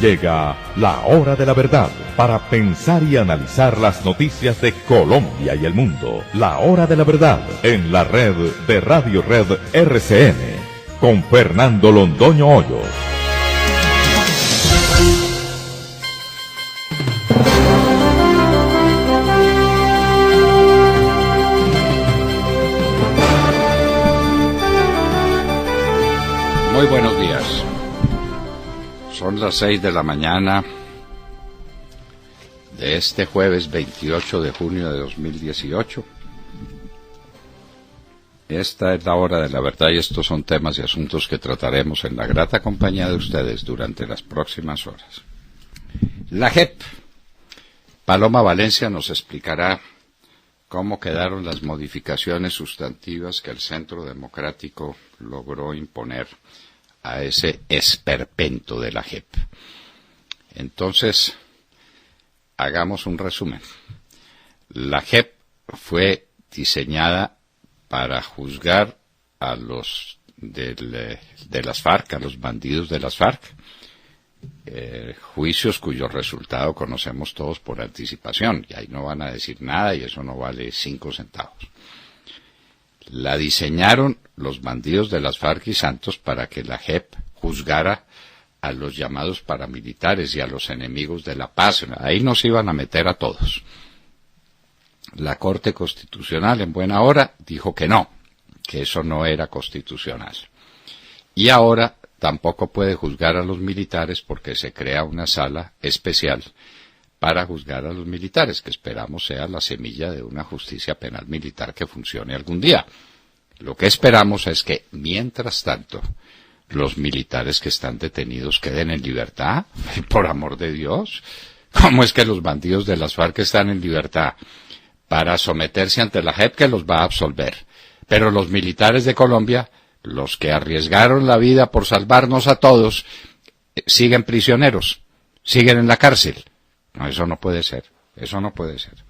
Llega la hora de la verdad para pensar y analizar las noticias de Colombia y el mundo. La hora de la verdad en la red de Radio Red RCN con Fernando Londoño Hoyos. Muy buenos días. Son las 6 de la mañana de este jueves 28 de junio de 2018. Esta es la hora de la verdad y estos son temas y asuntos que trataremos en la grata compañía de ustedes durante las próximas horas. La JEP. Paloma Valencia nos explicará cómo quedaron las modificaciones sustantivas que el Centro Democrático logró imponer a ese esperpento de la JEP. Entonces, hagamos un resumen. La JEP fue diseñada para juzgar a los de las FARC, a los bandidos de las FARC, juicios cuyo resultado conocemos todos por anticipación, y ahí no van a decir nada y eso no vale 5 centavos. La diseñaron los bandidos de las FARC y Santos para que la JEP juzgara a los llamados paramilitares y a los enemigos de la paz. Ahí nos iban a meter a todos. La Corte Constitucional en buena hora dijo que no, que eso no era constitucional. Y ahora tampoco puede juzgar a los militares porque se crea una sala especial para juzgar a los militares, que esperamos sea la semilla de una justicia penal militar que funcione algún día. Lo que esperamos es que, mientras tanto, los militares que están detenidos queden en libertad, por amor de Dios. ¿Cómo es que los bandidos de las FARC están en libertad? Para someterse ante la JEP que los va a absolver. Pero los militares de Colombia, los que arriesgaron la vida por salvarnos a todos, siguen prisioneros, siguen en la cárcel. No, eso no puede ser, eso no puede ser.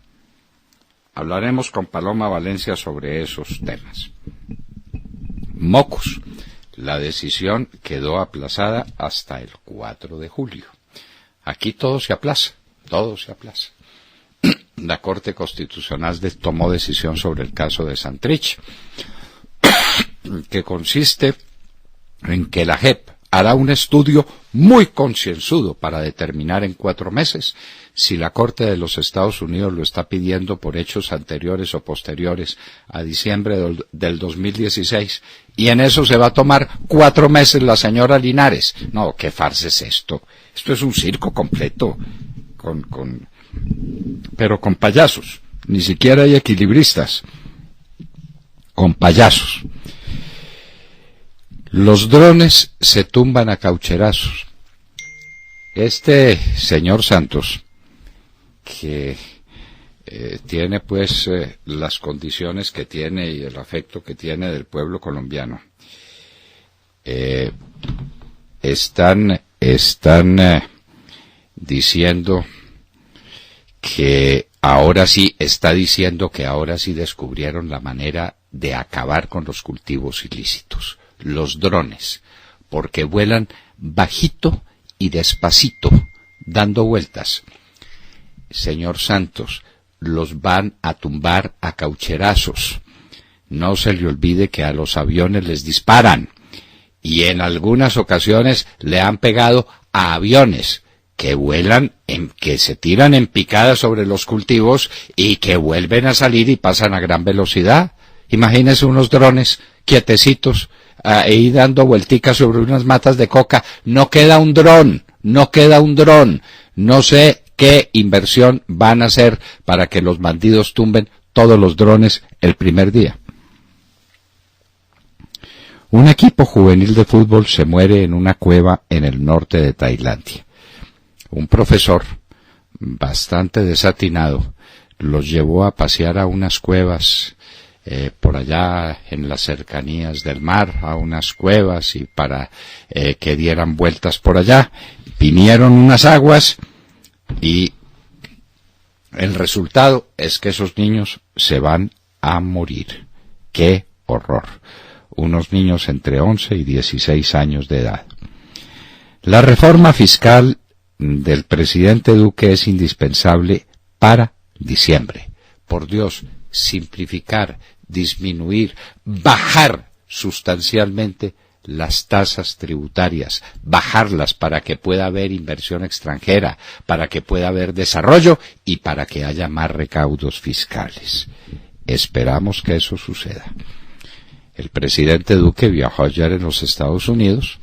Hablaremos con Paloma Valencia sobre esos temas. Mocus. La decisión quedó aplazada hasta el 4 de julio. Aquí todo se aplaza, todo se aplaza. La Corte Constitucional tomó decisión sobre el caso de Santrich, que consiste en que la JEP hará un estudio muy concienzudo para determinar en 4 meses si la Corte de los Estados Unidos lo está pidiendo por hechos anteriores o posteriores a diciembre del 2016, y en eso se va a tomar 4 meses la señora Linares. No, qué farsa es esto. Esto es un circo completo, pero con payasos. Ni siquiera hay equilibristas. Con payasos. Los drones se tumban a caucherazos. Este señor Santos, que tiene pues las condiciones que tiene y el afecto que tiene del pueblo colombiano, están diciendo que ahora sí, descubrieron la manera de acabar con los cultivos ilícitos. Los drones, porque vuelan bajito y despacito, dando vueltas. Señor Santos, los van a tumbar a caucherazos. No se le olvide que a los aviones les disparan, y en algunas ocasiones le han pegado a aviones que vuelan, que se tiran en picada sobre los cultivos y que vuelven a salir y pasan a gran velocidad. Imagínese unos drones quietecitos, ahí dando vuelticas sobre unas matas de coca. No queda un dron. No sé qué inversión van a hacer para que los bandidos tumben todos los drones el primer día. Un equipo juvenil de fútbol se muere en una cueva en el norte de Tailandia. Un profesor, bastante desatinado, los llevó a pasear a unas cuevas por allá en las cercanías del mar, a unas cuevas, y para que dieran vueltas por allá. Vinieron unas aguas y el resultado es que esos niños se van a morir. ¡Qué horror! Unos niños entre 11 y 16 años de edad. La reforma fiscal del presidente Duque es indispensable para diciembre. Por Dios, simplificar, disminuir, bajar sustancialmente las tasas tributarias, bajarlas para que pueda haber inversión extranjera, para que pueda haber desarrollo y para que haya más recaudos fiscales. Esperamos que eso suceda. El presidente Duque viajó ayer en los Estados Unidos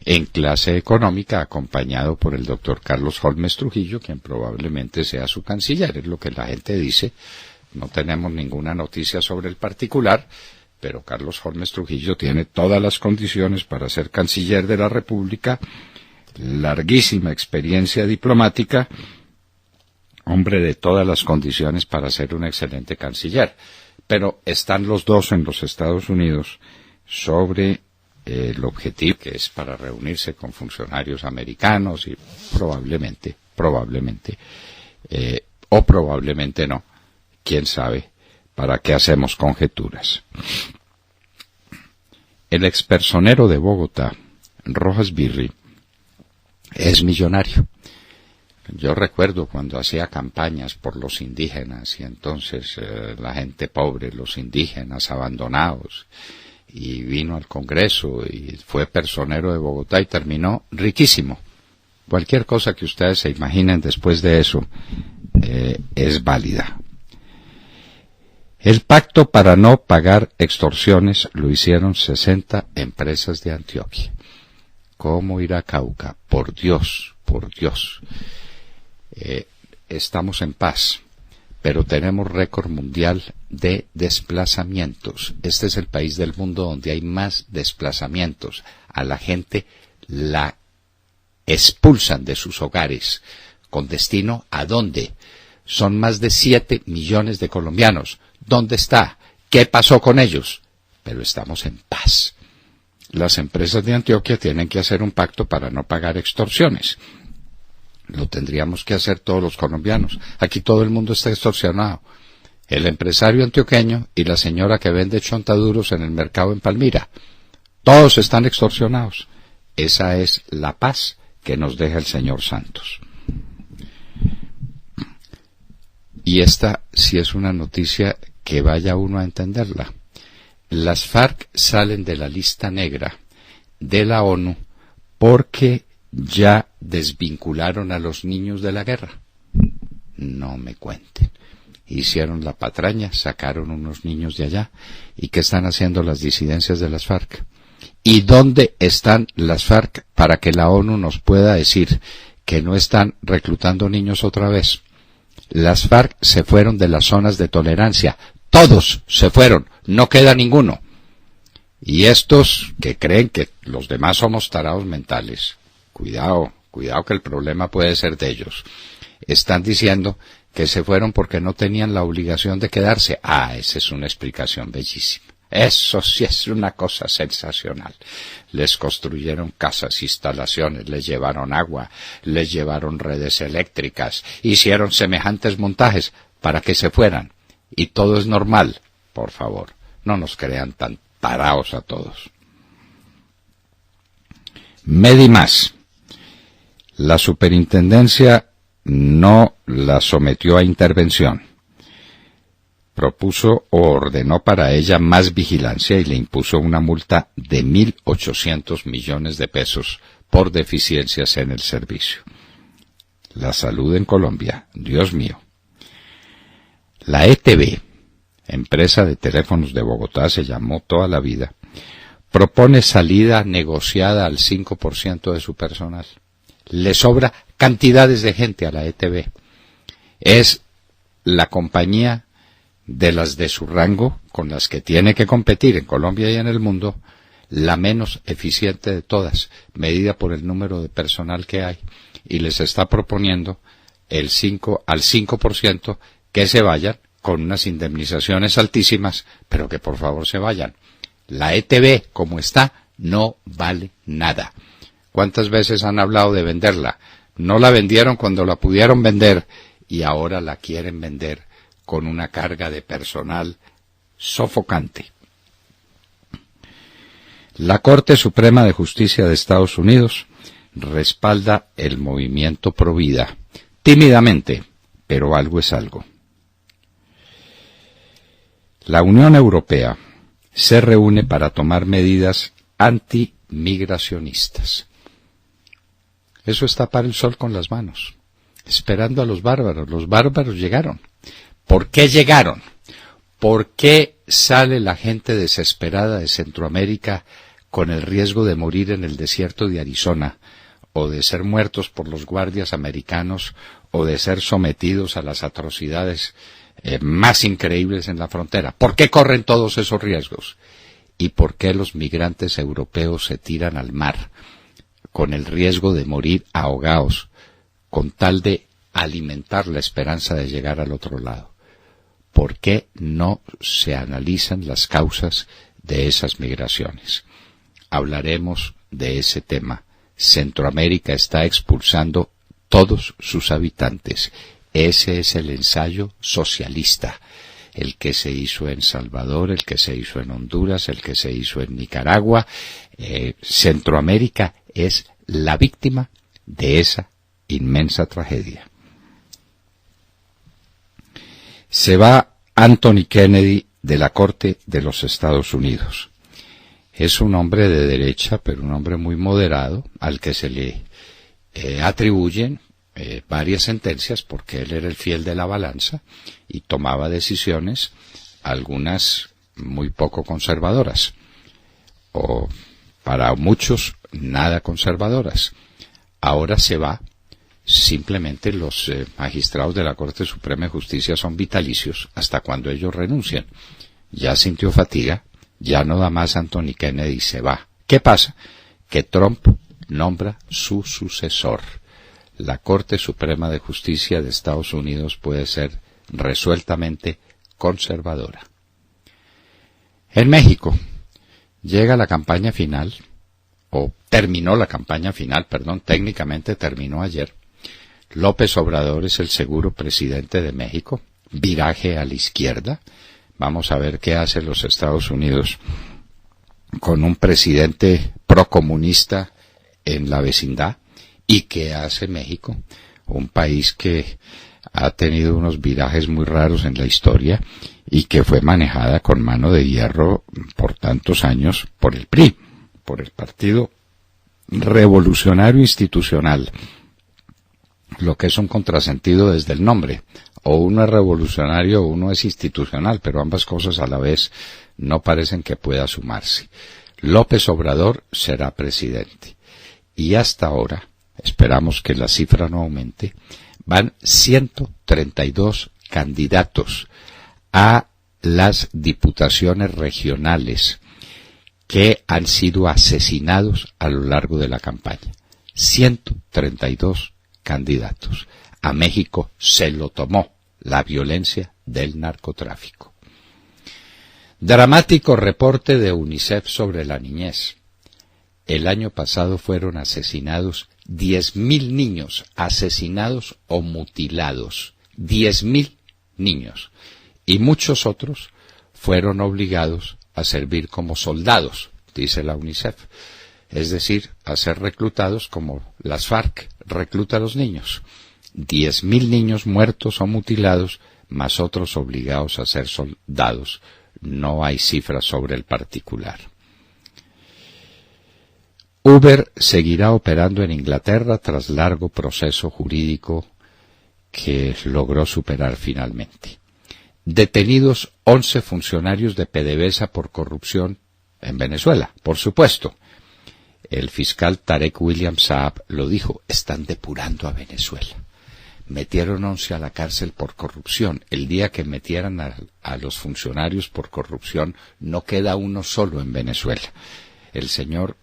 en clase económica, acompañado por el doctor Carlos Holmes Trujillo, quien probablemente sea su canciller, es lo que la gente dice. No tenemos ninguna noticia sobre el particular, pero Carlos Holmes Trujillo tiene todas las condiciones para ser canciller de la República, larguísima experiencia diplomática, hombre de todas las condiciones para ser un excelente canciller. Pero están los dos en los Estados Unidos sobre el objetivo, que es para reunirse con funcionarios americanos y probablemente, o probablemente no, quién sabe, para qué hacemos conjeturas. El expersonero de Bogotá, Rojas Birri, es millonario. Yo recuerdo cuando hacía campañas por los indígenas y entonces la gente pobre, los indígenas abandonados, y vino al Congreso y fue personero de Bogotá y terminó riquísimo. Cualquier cosa que ustedes se imaginen después de eso es válida. El pacto para no pagar extorsiones lo hicieron 60 empresas de Antioquia. ¿Cómo ir a Cauca? Por Dios, por Dios. Estamos en paz, pero tenemos récord mundial de desplazamientos. Este es el país del mundo donde hay más desplazamientos. A la gente la expulsan de sus hogares. ¿Con destino a dónde? Son más de 7 millones de colombianos. ¿Dónde está? ¿Qué pasó con ellos? Pero estamos en paz. Las empresas de Antioquia tienen que hacer un pacto para no pagar extorsiones. Lo tendríamos que hacer todos los colombianos. Aquí todo el mundo está extorsionado. El empresario antioqueño y la señora que vende chontaduros en el mercado en Palmira. Todos están extorsionados. Esa es la paz que nos deja el señor Santos. Y esta sí es una noticia que vaya uno a entenderla. Las FARC salen de la lista negra de la ONU porque ya desvincularon a los niños de la guerra. No me cuenten. Hicieron la patraña, sacaron unos niños de allá. ¿Y qué están haciendo las disidencias de las FARC? ¿Y dónde están las FARC para que la ONU nos pueda decir que no están reclutando niños otra vez? Las FARC se fueron de las zonas de tolerancia. Todos se fueron, no queda ninguno. Y estos que creen que los demás somos tarados mentales, cuidado que el problema puede ser de ellos. Están diciendo que se fueron porque no tenían la obligación de quedarse. Esa es una explicación bellísima. Eso sí es una cosa sensacional. Les construyeron casas, instalaciones, les llevaron agua, les llevaron redes eléctricas, hicieron semejantes montajes para que se fueran. Y todo es normal. Por favor, no nos crean tan taraos a todos. Medimás. La superintendencia no la sometió a intervención. Propuso o ordenó para ella más vigilancia y le impuso una multa de 1.800 millones de pesos por deficiencias en el servicio. La salud en Colombia, Dios mío. La ETB, empresa de teléfonos de Bogotá, se llamó toda la vida, propone salida negociada al 5% de su personal. Le sobra cantidades de gente a la ETB. Es la compañía de las de su rango con las que tiene que competir en Colombia y en el mundo, la menos eficiente de todas, medida por el número de personal que hay, y les está proponiendo al 5% que se vayan con unas indemnizaciones altísimas, pero que por favor se vayan. La ETB, como está, no vale nada. ¿Cuántas veces han hablado de venderla? No la vendieron cuando la pudieron vender y ahora la quieren vender con una carga de personal sofocante. La Corte Suprema de Justicia de Estados Unidos respalda el movimiento Provida, tímidamente, pero algo es algo. La Unión Europea se reúne para tomar medidas antimigracionistas. Eso es tapar el sol con las manos, esperando a los bárbaros. Los bárbaros llegaron. ¿Por qué llegaron? ¿Por qué sale la gente desesperada de Centroamérica con el riesgo de morir en el desierto de Arizona, o de ser muertos por los guardias americanos, o de ser sometidos a las atrocidades más increíbles en la frontera? ¿Por qué corren todos esos riesgos? ¿Y por qué los migrantes europeos se tiran al mar con el riesgo de morir ahogados, con tal de alimentar la esperanza de llegar al otro lado? ¿Por qué no se analizan las causas de esas migraciones? Hablaremos de ese tema. Centroamérica está expulsando todos sus habitantes. Ese es el ensayo socialista, el que se hizo en Salvador, el que se hizo en Honduras, el que se hizo en Nicaragua. Centroamérica es la víctima de esa inmensa tragedia. Se va Anthony Kennedy de la Corte de los Estados Unidos. Es un hombre de derecha, pero un hombre muy moderado, al que se le atribuyen varias sentencias, porque él era el fiel de la balanza y tomaba decisiones, algunas muy poco conservadoras, o para muchos nada conservadoras. Ahora se va. Simplemente los magistrados de la Corte Suprema de Justicia son vitalicios hasta cuando ellos renuncian. Ya sintió fatiga, ya no da más Anthony Kennedy y se va. ¿Qué pasa? Que Trump nombra su sucesor. La Corte Suprema de Justicia de Estados Unidos puede ser resueltamente conservadora. En México llega la campaña final, o terminó la campaña final, perdón, técnicamente terminó ayer. López Obrador es el seguro presidente de México, viraje a la izquierda. Vamos a ver qué hace los Estados Unidos con un presidente procomunista en la vecindad, y qué hace México, un país que ha tenido unos virajes muy raros en la historia y que fue manejada con mano de hierro por tantos años por el PRI, por el Partido Revolucionario Institucional. Lo que es un contrasentido desde el nombre. O uno es revolucionario o uno es institucional, pero ambas cosas a la vez no parecen que pueda sumarse. López Obrador será presidente. Y hasta ahora, esperamos que la cifra no aumente, van 132 candidatos a las diputaciones regionales que han sido asesinados a lo largo de la campaña. 132 candidatos. A México se lo tomó la violencia del narcotráfico. Dramático reporte de UNICEF sobre la niñez. El año pasado fueron asesinados 10.000 niños, asesinados o mutilados. 10.000 niños. Y muchos otros fueron obligados a servir como soldados, dice la UNICEF. Es decir, a ser reclutados como las FARC recluta a los niños. 10.000 niños muertos o mutilados, más otros obligados a ser soldados. No hay cifras sobre el particular. Uber seguirá operando en Inglaterra tras largo proceso jurídico que logró superar finalmente. Detenidos 11 funcionarios de PDVSA por corrupción en Venezuela, por supuesto. El fiscal Tarek William Saab lo dijo, están depurando a Venezuela. Metieron 11 a la cárcel por corrupción. El día que metieran a los funcionarios por corrupción, no queda uno solo en Venezuela. El señor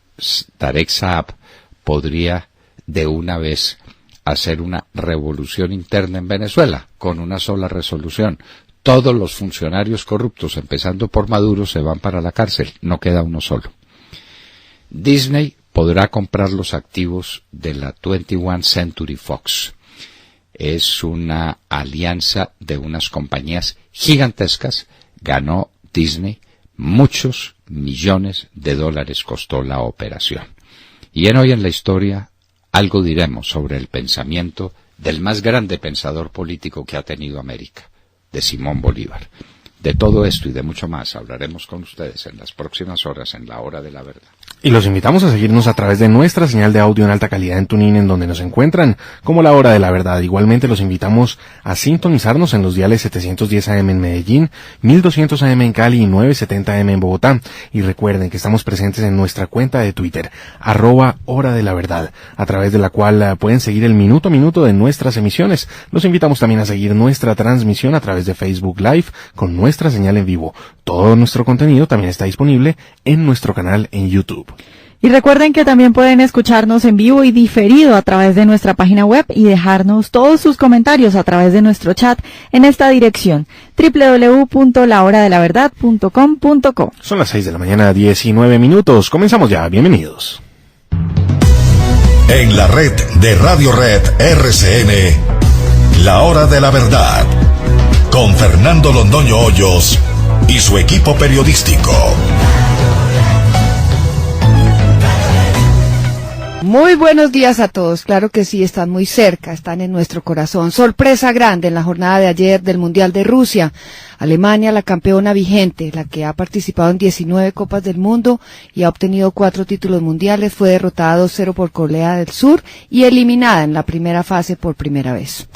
Tarek Saab podría de una vez hacer una revolución interna en Venezuela, con una sola resolución. Todos los funcionarios corruptos, empezando por Maduro, se van para la cárcel. No queda uno solo. Disney podrá comprar los activos de la 21st Century Fox. Es una alianza de unas compañías gigantescas. Ganó Disney, muchos millones de dólares costó la operación. Y en Hoy en la Historia algo diremos sobre el pensamiento del más grande pensador político que ha tenido América, de Simón Bolívar. De todo esto y de mucho más hablaremos con ustedes en las próximas horas en La Hora de la Verdad. Y los invitamos a seguirnos a través de nuestra señal de audio en alta calidad en TuneIn, en donde nos encuentran como La Hora de la Verdad. Igualmente los invitamos a sintonizarnos en los diales 710 AM en Medellín, 1200 AM en Cali y 970 AM en Bogotá. Y recuerden que estamos presentes en nuestra cuenta de Twitter, @Hora de la Verdad, a través de la cual pueden seguir el minuto a minuto de nuestras emisiones. Los invitamos también a seguir nuestra transmisión a través de Facebook Live con nuestra señal en vivo. Todo nuestro contenido también está disponible en nuestro canal en YouTube. Y recuerden que también pueden escucharnos en vivo y diferido a través de nuestra página web y dejarnos todos sus comentarios a través de nuestro chat en esta dirección, www.lahoradelaverdad.com.co. Son las 6 de la mañana, 19 minutos. Comenzamos ya. Bienvenidos. En la red de Radio Red RCN, La Hora de la Verdad, con Fernando Londoño Hoyos y su equipo periodístico. Muy buenos días a todos, claro que sí, están muy cerca, están en nuestro corazón. Sorpresa grande en la jornada de ayer del Mundial de Rusia. Alemania, la campeona vigente, la que ha participado en 19 Copas del Mundo y ha obtenido 4 títulos mundiales, fue derrotada 2-0 por Corea del Sur y eliminada en la primera fase por primera vez.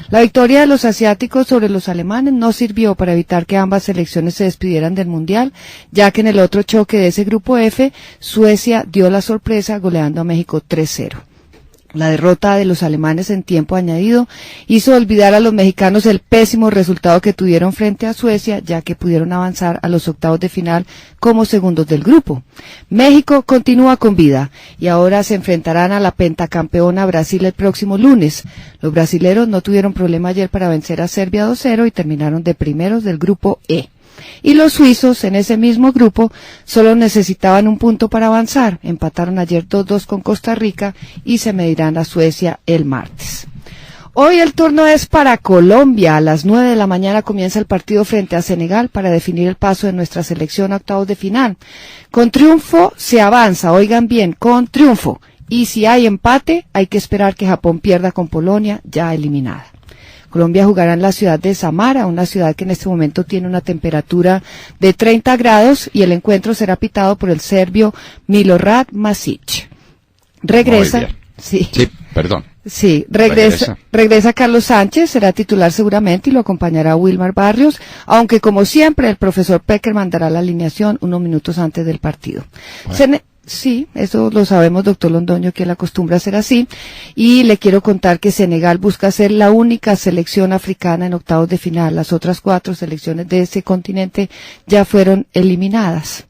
La victoria de los asiáticos sobre los alemanes no sirvió para evitar que ambas selecciones se despidieran del Mundial, ya que en el otro choque de ese grupo F, Suecia dio la sorpresa goleando a México 3-0. La derrota de los alemanes en tiempo añadido hizo olvidar a los mexicanos el pésimo resultado que tuvieron frente a Suecia, ya que pudieron avanzar a los octavos de final como segundos del grupo. México continúa con vida y ahora se enfrentarán a la pentacampeona Brasil el próximo lunes. Los brasileros no tuvieron problema ayer para vencer a Serbia 2-0 y terminaron de primeros del grupo E. Y los suizos en ese mismo grupo solo necesitaban un punto para avanzar. Empataron ayer 2-2 con Costa Rica y se medirán a Suecia el martes. Hoy el turno es para Colombia. A las 9 de la mañana comienza el partido frente a Senegal para definir el paso de nuestra selección a octavos de final. Con triunfo se avanza, oigan bien, con triunfo. Y si hay empate, hay que esperar que Japón pierda con Polonia, ya eliminada. Colombia jugará en la ciudad de Samara, una ciudad que en este momento tiene una temperatura de 30 grados y el encuentro será pitado por el serbio Milorad Masic. Regresa. Sí, perdón. Sí, regresa Carlos Sánchez, será titular seguramente y lo acompañará Wilmar Barrios, aunque como siempre el profesor Peckerman dará la alineación unos minutos antes del partido. Bueno. Sí, eso lo sabemos, doctor Londoño, que él acostumbra a ser así. Y le quiero contar que Senegal busca ser la única selección africana en octavos de final. Las otras 4 selecciones de ese continente ya fueron eliminadas.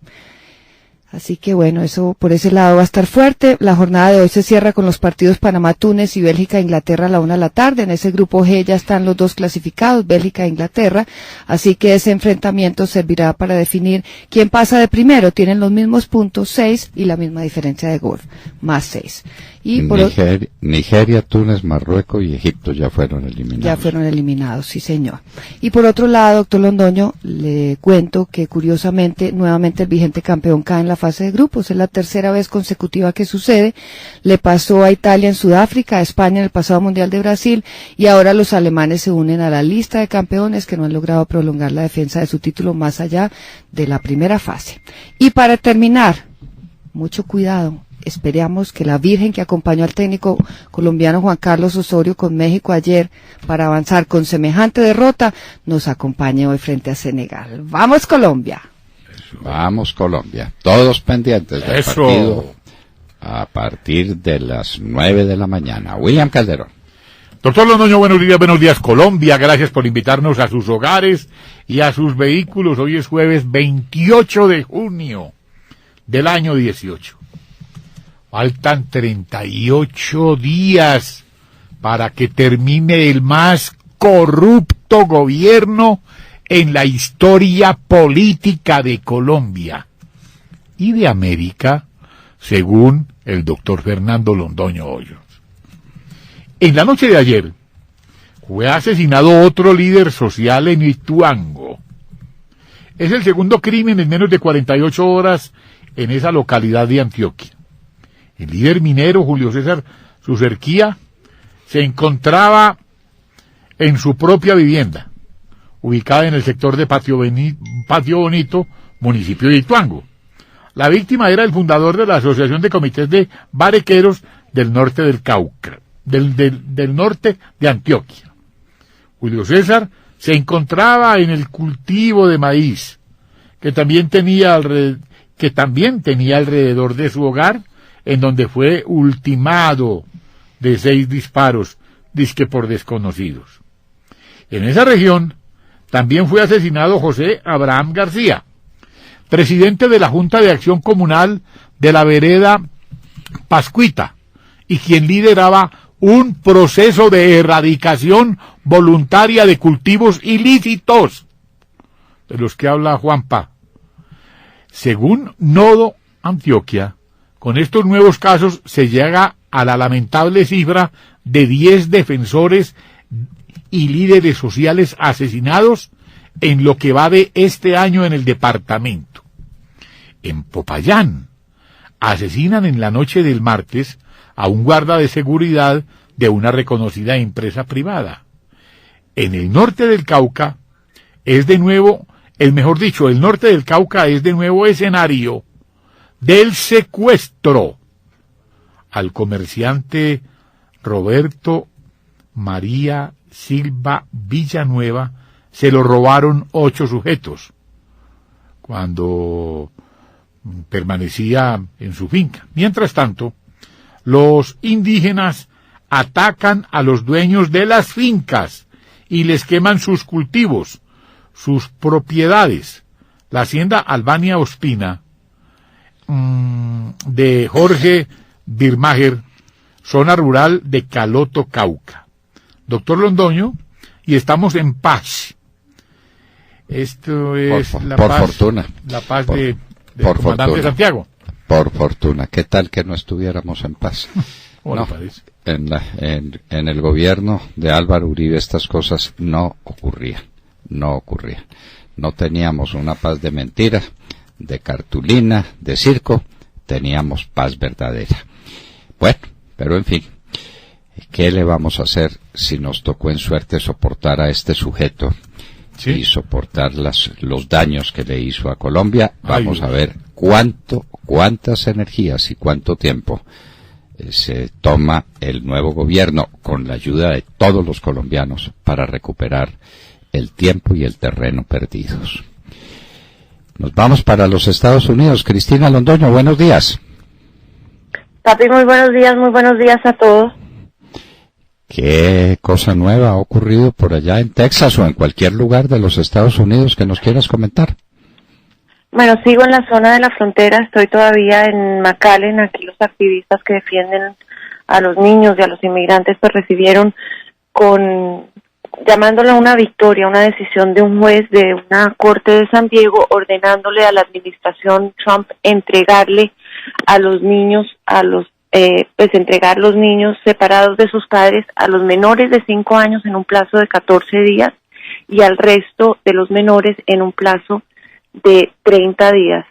Así que bueno, eso por ese lado va a estar fuerte. La jornada de hoy se cierra con los partidos Panamá-Túnez y Bélgica-Inglaterra a la 1 de la tarde. En ese grupo G ya están los 2 clasificados, Bélgica e Inglaterra. Así que ese enfrentamiento servirá para definir quién pasa de primero. Tienen los mismos puntos, 6, y la misma diferencia de gol, más 6. Y Nigeria, Túnez, Marruecos y Egipto ya fueron eliminados. Ya fueron eliminados, sí señor. Y por otro lado, doctor Londoño, le cuento que curiosamente, nuevamente el vigente campeón cae en la fase de grupos. Es la tercera vez consecutiva que sucede. Le pasó a Italia en Sudáfrica, a España en el pasado Mundial de Brasil, y ahora los alemanes se unen a la lista de campeones que no han logrado prolongar la defensa de su título más allá de la primera fase. Y para terminar, mucho cuidado. Esperamos que la Virgen que acompañó al técnico colombiano Juan Carlos Osorio con México ayer para avanzar con semejante derrota nos acompañe hoy frente a Senegal. ¡Vamos Colombia! Vamos Colombia. Todos pendientes del partido a partir de las 9 de la mañana. William Calderón. Doctor Londoño, buenos días Colombia. Gracias por invitarnos a sus hogares y a sus vehículos. Hoy es jueves 28 de junio del año 18. Faltan 38 días para que termine el más corrupto gobierno en la historia política de Colombia y de América, según el doctor Fernando Londoño Hoyos. En la noche de ayer fue asesinado otro líder social en Ituango. Es el segundo crimen en menos de 48 horas en esa localidad de Antioquia. El líder minero Julio César su cerquía, se encontraba en su propia vivienda, ubicada en el sector de Patio Bonito, municipio de Ituango. La víctima era el fundador de la Asociación de Comités de Barequeros del norte del Cauca, del norte de Antioquia. Julio César se encontraba en el cultivo de maíz, que también tenía alrededor de su hogar, en donde fue ultimado de 6 disparos, dizque por desconocidos. En esa región también fue asesinado José Abraham García, presidente de la Junta de Acción Comunal de la vereda Pascuita, y quien lideraba un proceso de erradicación voluntaria de cultivos ilícitos, de los que habla Juanpa. Según Nodo Antioquia, con estos nuevos casos se llega a la lamentable cifra de 10 defensores y líderes sociales asesinados en lo que va de este año en el departamento. En Popayán, asesinan en la noche del martes a un guarda de seguridad de una reconocida empresa privada. En el norte del Cauca es de nuevo, el norte del Cauca es de nuevo escenario del secuestro al comerciante Roberto María Silva Villanueva. Se lo robaron 8 sujetos cuando permanecía en su finca. Mientras tanto, los indígenas atacan a los dueños de las fincas y les queman sus cultivos, sus propiedades. La hacienda Albania Ospina de Jorge Birmacher, zona rural de Caloto, Cauca. Doctor Londoño, y estamos en paz. Esto es por fortuna. La paz por, de por comandante fortuna. Santiago. Por fortuna. ¿Qué tal que no estuviéramos en paz? No, en el gobierno de Álvaro Uribe estas cosas no ocurrían. No teníamos una paz de mentira, de cartulina, de circo, teníamos paz verdadera. Bueno, pero en fin, ¿qué le vamos a hacer si nos tocó en suerte soportar a este sujeto? Sí. Y soportar los daños que le hizo a Colombia? Vamos a ver cuántas energías y cuánto tiempo se toma el nuevo gobierno con la ayuda de todos los colombianos para recuperar el tiempo y el terreno perdidos. Nos vamos para los Estados Unidos. Cristina Londoño, buenos días. Papi, muy buenos días a todos. ¿Qué cosa nueva ha ocurrido por allá en Texas o en cualquier lugar de los Estados Unidos que nos quieras comentar? Bueno, sigo en la zona de la frontera, estoy todavía en McAllen. Aquí los activistas que defienden a los niños y a los inmigrantes pues recibieron llamándolo una victoria, una decisión de un juez de una corte de San Diego ordenándole a la administración Trump entregarle a los niños, entregar los niños separados de sus padres a los menores de 5 años en un plazo de 14 días y al resto de los menores en un plazo de 30 días.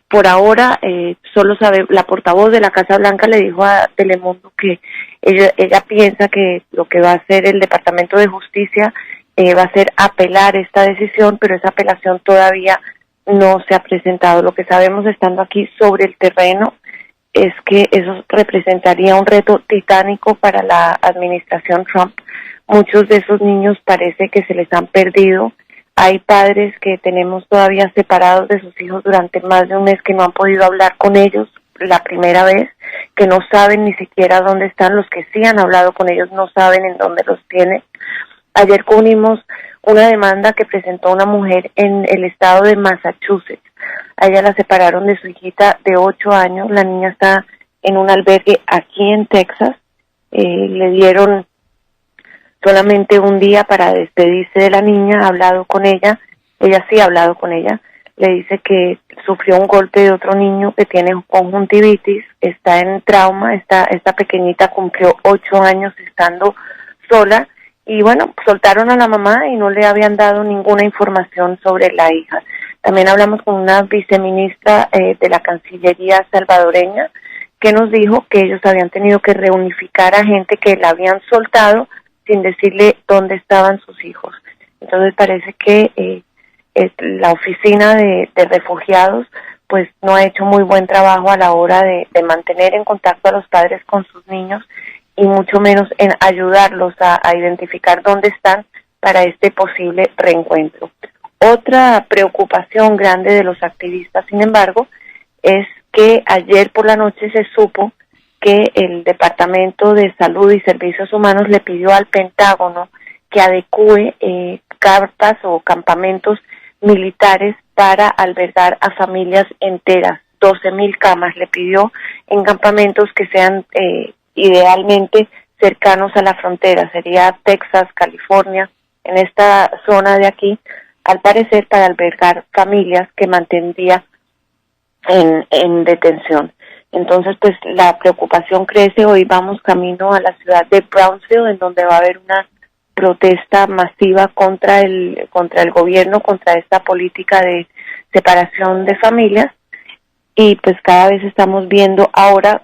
Por ahora, solo la portavoz de la Casa Blanca le dijo a Telemundo que ella piensa que lo que va a hacer el Departamento de Justicia va a ser apelar esta decisión, pero esa apelación todavía no se ha presentado. Lo que sabemos estando aquí sobre el terreno es que eso representaría un reto titánico para la administración Trump. Muchos de esos niños parece que se les han perdido. Hay padres que tenemos todavía separados de sus hijos durante más de un mes que no han podido hablar con ellos la primera vez, que no saben ni siquiera dónde están. Los que sí han hablado con ellos no saben en dónde los tienen. Ayer cubrimos una demanda que presentó una mujer en el estado de Massachusetts. A ella la separaron de su hijita de 8 años. La niña está en un albergue aquí en Texas. Le dieron solamente un día para despedirse de la niña. Ha hablado con ella. Ella sí ha hablado con ella. Le dice que sufrió un golpe de otro niño que tiene conjuntivitis. Está en trauma. Esta pequeñita cumplió 8 años estando sola. Y bueno, soltaron a la mamá y no le habían dado ninguna información sobre la hija. También hablamos con una viceministra de la Cancillería salvadoreña que nos dijo que ellos habían tenido que reunificar a gente que la habían soltado sin decirle dónde estaban sus hijos. Entonces parece que la oficina de refugiados pues no ha hecho muy buen trabajo a la hora de mantener en contacto a los padres con sus niños y mucho menos en ayudarlos a identificar dónde están para este posible reencuentro. Otra preocupación grande de los activistas, sin embargo, es que ayer por la noche se supo que el Departamento de Salud y Servicios Humanos le pidió al Pentágono que adecúe carpas o campamentos militares para albergar a familias enteras. 12,000 camas le pidió en campamentos que sean idealmente cercanos a la frontera. Sería Texas, California, en esta zona de aquí, al parecer para albergar familias que mantendría en detención. Entonces, pues la preocupación crece. Hoy vamos camino a la ciudad de Brownsville, en donde va a haber una protesta masiva contra el gobierno, contra esta política de separación de familias. Y pues cada vez estamos viendo ahora,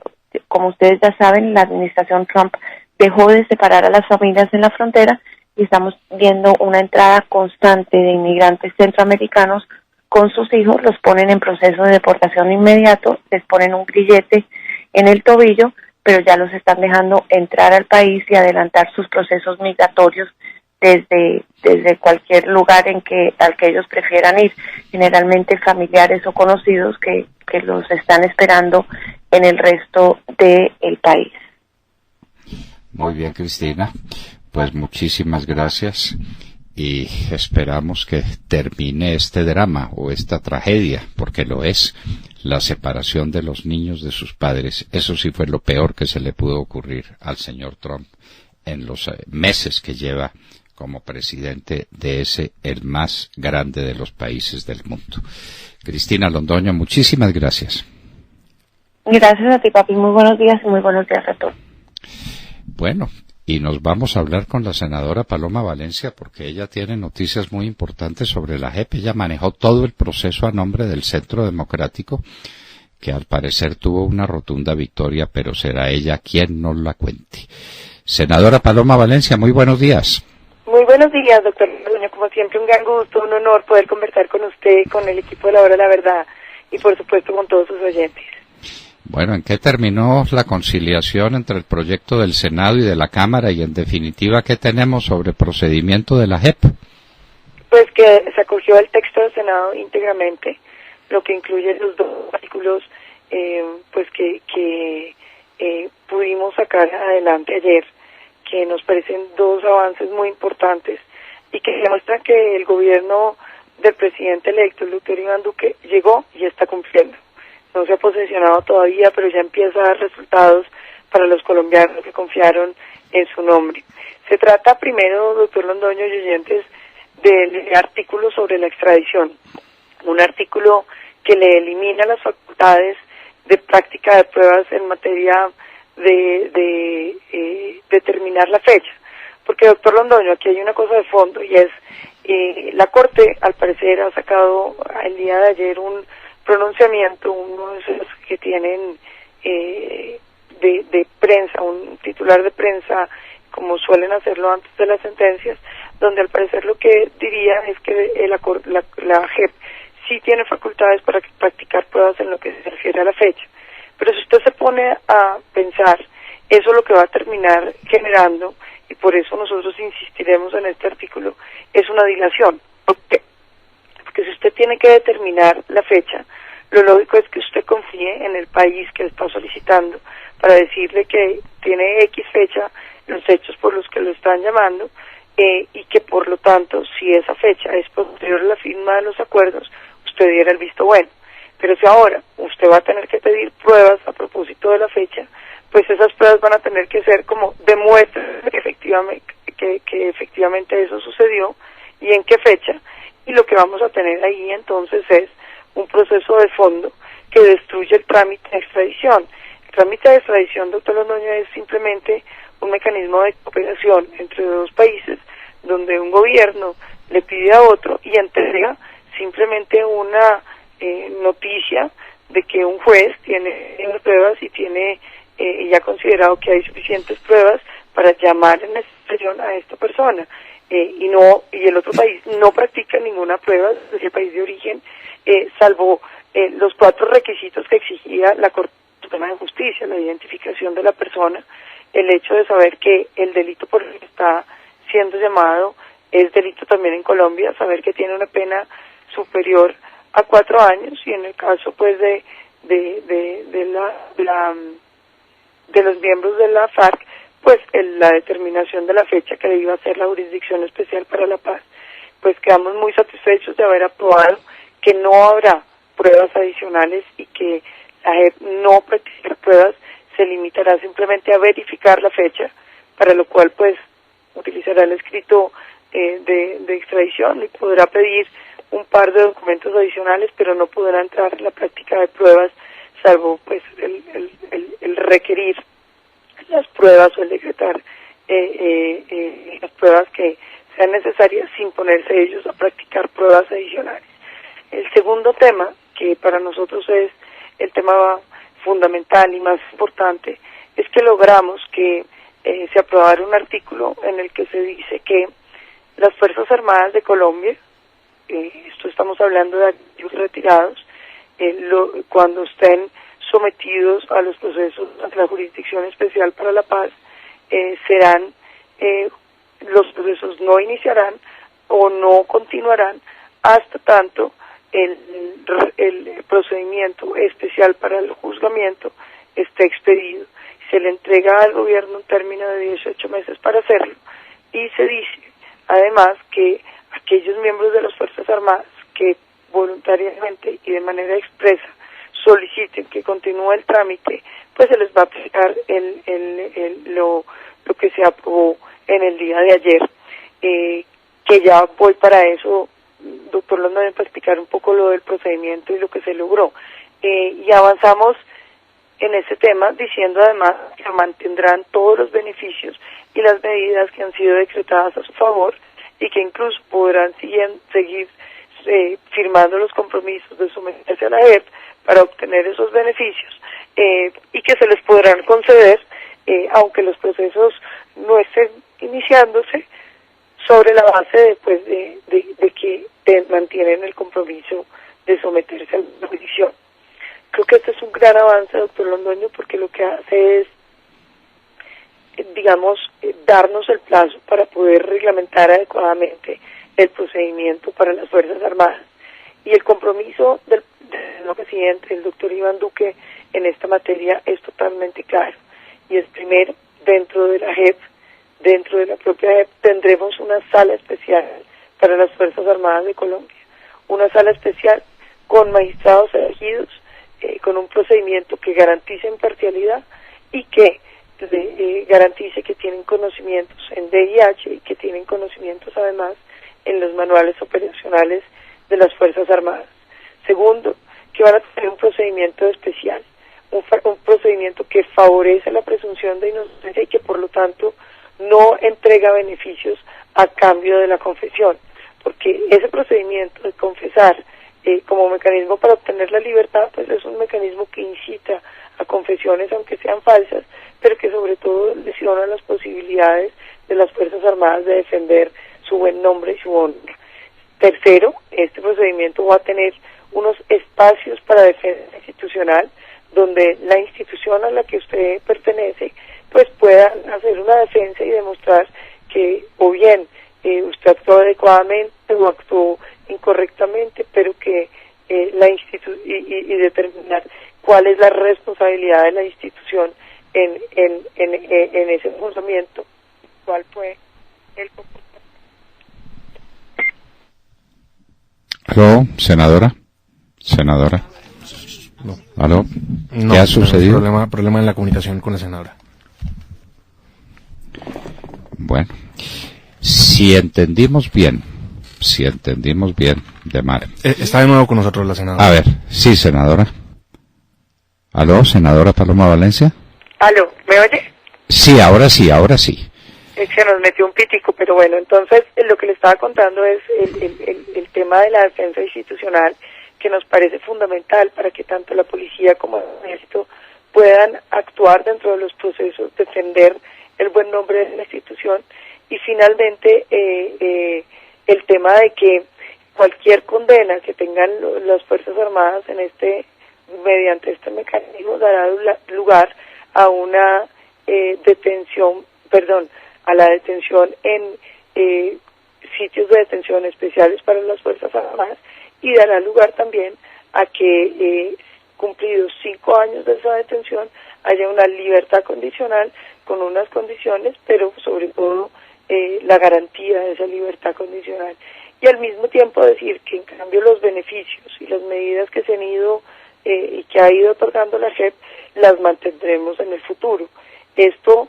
como ustedes ya saben, la administración Trump dejó de separar a las familias en la frontera y estamos viendo una entrada constante de inmigrantes centroamericanos con sus hijos, los ponen en proceso de deportación inmediato, les ponen un grillete en el tobillo, pero ya los están dejando entrar al país y adelantar sus procesos migratorios desde cualquier lugar al que ellos prefieran ir, generalmente familiares o conocidos que los están esperando en el resto del país. Muy bien, Cristina, pues muchísimas gracias y esperamos que termine este drama o esta tragedia, porque lo es, la separación de los niños de sus padres. Eso sí fue lo peor que se le pudo ocurrir al señor Trump en los meses que lleva como presidente de el más grande de los países del mundo. Cristina Londoño, muchísimas gracias. Gracias a ti, papi. Muy buenos días y muy buenos días a todos. Bueno, y nos vamos a hablar con la senadora Paloma Valencia porque ella tiene noticias muy importantes sobre la JEP. Ella manejó todo el proceso a nombre del Centro Democrático, que al parecer tuvo una rotunda victoria, pero será ella quien nos la cuente. Senadora Paloma Valencia, muy buenos días. Muy buenos días, doctor Londoño. Como siempre, un gran gusto, un honor poder conversar con usted, con el equipo de La Hora de la Verdad y, por supuesto, con todos sus oyentes. Bueno, ¿en qué terminó la conciliación entre el proyecto del Senado y de la Cámara y, en definitiva, qué tenemos sobre el procedimiento de la JEP? Pues que se acogió el texto del Senado íntegramente, lo que incluye los dos artículos pues que pudimos sacar adelante ayer, que nos parecen dos avances muy importantes y que demuestran que el gobierno del presidente electo, el doctor Iván Duque, llegó y está cumpliendo. No se ha posesionado todavía, pero ya empieza a dar resultados para los colombianos que confiaron en su nombre. Se trata primero, doctor Londoño y oyentes, del artículo sobre la extradición, un artículo que le elimina las facultades de práctica de pruebas en materia de determinar la fecha. Porque, doctor Londoño, aquí hay una cosa de fondo y es, la Corte, al parecer, ha sacado el día de ayer un pronunciamiento, uno de esos que tienen de prensa, un titular de prensa, como suelen hacerlo antes de las sentencias, donde al parecer lo que diría es que la JEP sí tiene facultades para practicar pruebas en lo que se refiere a la fecha. Pero si usted se pone a pensar, eso lo que va a terminar generando, y por eso nosotros insistiremos en este artículo, es una dilación. ¿Por qué? Porque si usted tiene que determinar la fecha, lo lógico es que usted confíe en el país que está solicitando para decirle que tiene X fecha los hechos por los que lo están llamando y que por lo tanto, si esa fecha es posterior a la firma de los acuerdos, usted diera el visto bueno. Pero si ahora usted va a tener que pedir pruebas a propósito de la fecha, pues esas pruebas van a tener que ser como demuestren que efectivamente eso sucedió y en qué fecha. Y lo que vamos a tener ahí entonces es un proceso de fondo que destruye el trámite de extradición. El trámite de extradición, doctor Londoño, es simplemente un mecanismo de cooperación entre dos países donde un gobierno le pide a otro y entrega simplemente una noticia de que un juez tiene pruebas y tiene ya considerado que hay suficientes pruebas para llamar en excepción a esta persona, y el otro país no practica ninguna prueba desde el país de origen, salvo los 4 requisitos que exigía la Corte Suprema de Justicia: la identificación de la persona, el hecho de saber que el delito por el que está siendo llamado es delito también en Colombia, saber que tiene una pena superior a 4 años, y en el caso pues de los miembros de la FARC, pues la determinación de la fecha que iba a ser la Jurisdicción Especial para la Paz. Pues quedamos muy satisfechos de haber aprobado que no habrá pruebas adicionales y que la JEP no practicará pruebas, se limitará simplemente a verificar la fecha, para lo cual pues utilizará el escrito de extradición y podrá pedir un par de documentos adicionales, pero no podrá entrar en la práctica de pruebas, salvo pues el requerir las pruebas o el decretar las pruebas que sean necesarias sin ponerse ellos a practicar pruebas adicionales. El segundo tema, que para nosotros es el tema fundamental y más importante, es que logramos que se aprobara un artículo en el que se dice que las Fuerzas Armadas de Colombia, esto estamos hablando de activos retirados, cuando estén sometidos a los procesos ante la Jurisdicción Especial para la Paz, los procesos no iniciarán o no continuarán hasta tanto el procedimiento especial para el juzgamiento esté expedido. Se le entrega al gobierno un término de 18 meses para hacerlo, y se dice además que aquellos miembros de las Fuerzas Armadas que voluntariamente y de manera expresa soliciten que continúe el trámite, pues se les va a aplicar lo que se aprobó en el día de ayer, que ya voy para eso, doctor Londoño, para explicar un poco lo del procedimiento y lo que se logró. Y avanzamos en ese tema diciendo además que mantendrán todos los beneficios y las medidas que han sido decretadas a su favor, y que incluso podrán seguir firmando los compromisos de someterse a la JEP para obtener esos beneficios, y que se les podrán conceder, aunque los procesos no estén iniciándose, sobre la base de que mantienen el compromiso de someterse a la jurisdicción. Creo que este es un gran avance, doctor Londoño, porque lo que hace es, darnos el plazo para poder reglamentar adecuadamente el procedimiento para las Fuerzas Armadas. Y el compromiso del presidente, el doctor Iván Duque, en esta materia es totalmente claro. Y es primero, dentro de la JEP, dentro de la propia JEP, tendremos una sala especial para las Fuerzas Armadas de Colombia. Una sala especial con magistrados elegidos, con un procedimiento que garantice imparcialidad y que garantice que tienen conocimientos en DIH y que tienen conocimientos además en los manuales operacionales de las Fuerzas Armadas. Segundo, que van a tener un procedimiento especial, un procedimiento que favorece la presunción de inocencia y que por lo tanto no entrega beneficios a cambio de la confesión, porque ese procedimiento de confesar como mecanismo para obtener la libertad, pues es un mecanismo que incita a confesiones aunque sean falsas, pero que sobre todo lesiona las posibilidades de las Fuerzas Armadas de defender su buen nombre y su honor. Tercero, este procedimiento va a tener unos espacios para defensa institucional, donde la institución a la que usted pertenece pues pueda hacer una defensa y demostrar que o bien usted actuó adecuadamente o actuó incorrectamente, pero que y determinar cuál es la responsabilidad de la institución en ese juzgamiento, cuál fue el comportamiento. ¿Aló, senadora? ¿Senadora? No. ¿Aló? No, ¿Qué ha sucedido? Problema en la comunicación con la senadora. Bueno, si entendimos bien, de Mar. Está de nuevo con nosotros la senadora. A ver, sí, senadora. ¿Aló, senadora Paloma Valencia? ¿Aló? ¿Me oye? Sí, ahora sí. Se nos metió un pitico, pero bueno, entonces lo que le estaba contando es el tema de la defensa institucional, que nos parece fundamental para que tanto la policía como el ejército puedan actuar dentro de los procesos, defender el buen nombre de la institución. Y finalmente el tema de que cualquier condena que tengan las Fuerzas Armadas mediante este mecanismo dará lugar a una a la detención en sitios de detención especiales para las Fuerzas Armadas, y dará lugar también a que cumplidos 5 años de esa detención haya una libertad condicional con unas condiciones, pero sobre todo la garantía de esa libertad condicional. Y al mismo tiempo decir que en cambio los beneficios y las medidas que se han ido y que ha ido otorgando la JEP las mantendremos en el futuro. Esto,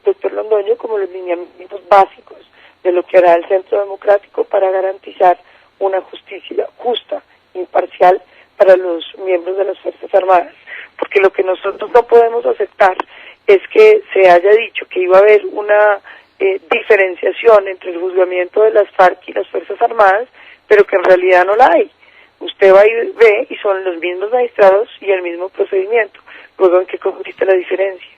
doctor Londoño, como los lineamientos básicos de lo que hará el Centro Democrático para garantizar una justicia justa, imparcial para los miembros de las Fuerzas Armadas. Porque lo que nosotros no podemos aceptar es que se haya dicho que iba a haber una diferenciación entre el juzgamiento de las FARC y las Fuerzas Armadas, pero que en realidad no la hay. Usted va y ve y son los mismos magistrados y el mismo procedimiento. Luego, ¿en qué consiste la diferencia?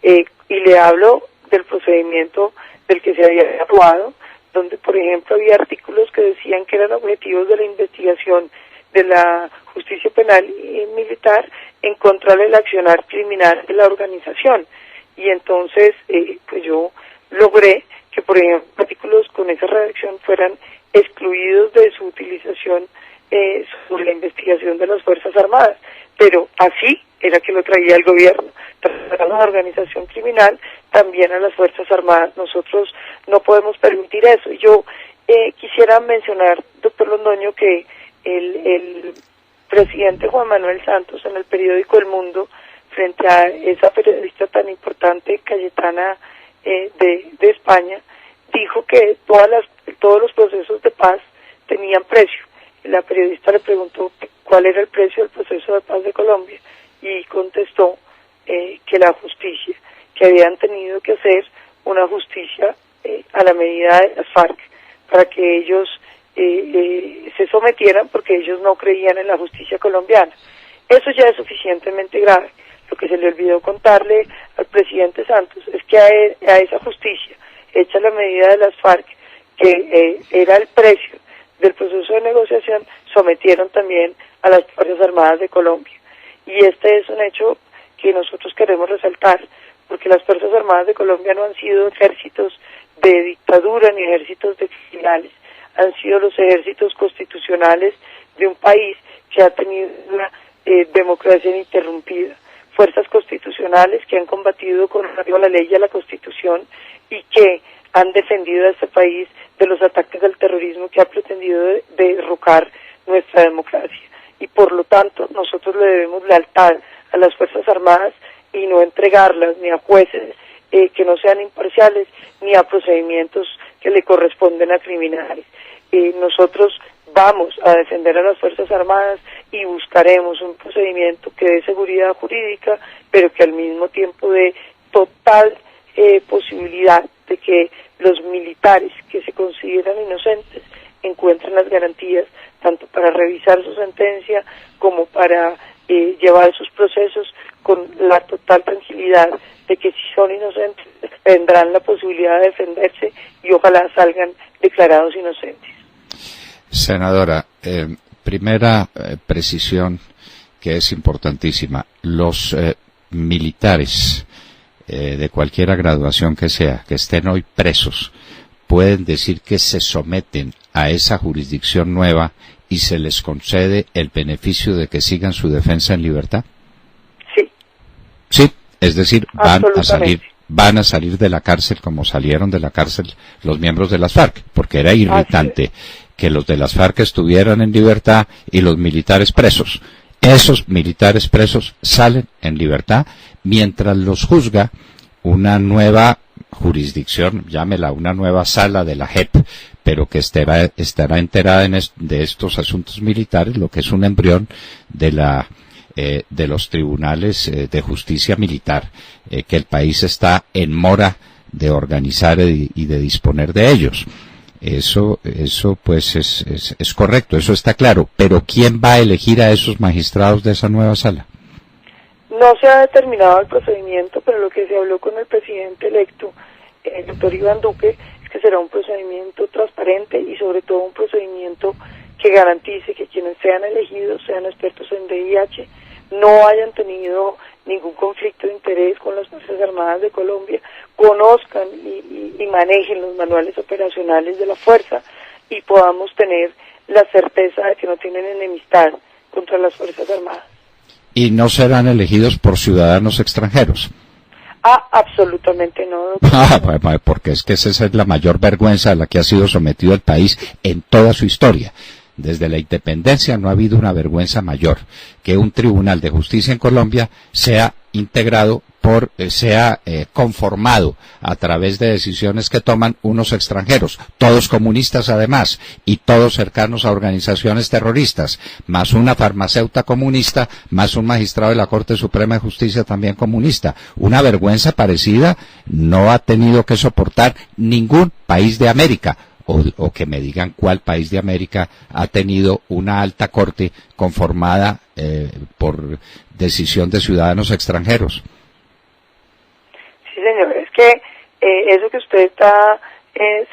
Y le hablo del procedimiento del que se había aprobado, donde, por ejemplo, había artículos que decían que eran objetivos de la investigación de la justicia penal y militar en contra del accionar criminal de la organización. Y entonces, pues yo logré que, por ejemplo, artículos con esa redacción fueran excluidos de su utilización sobre la investigación de las Fuerzas Armadas, pero así era que lo traía el gobierno, tratando a la organización criminal también a las Fuerzas Armadas. Nosotros no podemos permitir eso. Yo quisiera mencionar, doctor Londoño, que el presidente Juan Manuel Santos, en el periódico El Mundo, frente a esa periodista tan importante, Cayetana, de España, dijo que todos los procesos de paz tenían precio. La periodista le preguntó cuál era el precio del proceso de paz de Colombia y contestó que la justicia, que habían tenido que hacer una justicia a la medida de las FARC para que ellos se sometieran, porque ellos no creían en la justicia colombiana. Eso ya es suficientemente grave. Lo que se le olvidó contarle al presidente Santos es que a esa justicia hecha a la medida de las FARC, que era el precio del proceso de negociación, sometieron también a las Fuerzas Armadas de Colombia. Y este es un hecho que nosotros queremos resaltar, porque las Fuerzas Armadas de Colombia no han sido ejércitos de dictadura ni ejércitos de criminales, han sido los ejércitos constitucionales de un país que ha tenido una democracia ininterrumpida, fuerzas constitucionales que han combatido con la ley y a la Constitución y que han defendido a este país de los ataques del terrorismo que ha pretendido derrocar nuestra democracia. Y por lo tanto nosotros le debemos lealtad a las Fuerzas Armadas y no entregarlas ni a jueces que no sean imparciales ni a procedimientos que le corresponden a criminales. Nosotros vamos a defender a las Fuerzas Armadas y buscaremos un procedimiento que dé seguridad jurídica, pero que al mismo tiempo dé total posibilidad de que los militares que se consideran inocentes encuentren las garantías tanto para revisar su sentencia como para llevar sus procesos con la total tranquilidad de que si son inocentes tendrán la posibilidad de defenderse y ojalá salgan declarados inocentes. Senadora, primera precisión que es importantísima. Los militares de cualquier graduación que sea, que estén hoy presos, pueden decir que se someten a esa jurisdicción nueva y se les concede el beneficio de que sigan su defensa en libertad. Sí. Sí, es decir, van a salir de la cárcel como salieron de la cárcel los miembros de las FARC, porque era irritante que los de las FARC estuvieran en libertad y los militares presos. Esos militares presos salen en libertad mientras los juzga una nueva jurisdicción, llámela una nueva sala de la JEP, pero que estará enterada de estos asuntos militares, lo que es un embrión de los tribunales de justicia militar, que el país está en mora de organizar y de disponer de ellos. Eso pues es correcto, eso está claro, pero ¿quién va a elegir a esos magistrados de esa nueva sala? No se ha determinado el procedimiento, pero lo que se habló con el presidente electo, el doctor Iván Duque, es que será un procedimiento transparente y sobre todo un procedimiento que garantice que quienes sean elegidos sean expertos en VIH, no hayan tenido ningún conflicto de interés con las Fuerzas Armadas de Colombia, conozcan y manejen los manuales operacionales de la fuerza y podamos tener la certeza de que no tienen enemistad contra las Fuerzas Armadas. Y no serán elegidos por ciudadanos extranjeros. Absolutamente no. Porque es que esa es la mayor vergüenza a la que ha sido sometido el país en toda su historia. Desde la independencia no ha habido una vergüenza mayor que un tribunal de justicia en Colombia sea integrado sea conformado a través de decisiones que toman unos extranjeros, todos comunistas además, y todos cercanos a organizaciones terroristas, más una farmacéutica comunista, más un magistrado de la Corte Suprema de Justicia también comunista. Una vergüenza parecida no ha tenido que soportar ningún país de América. O que me digan cuál país de América ha tenido una alta corte conformada por decisión de ciudadanos extranjeros. Sí, señor, es que eso que usted está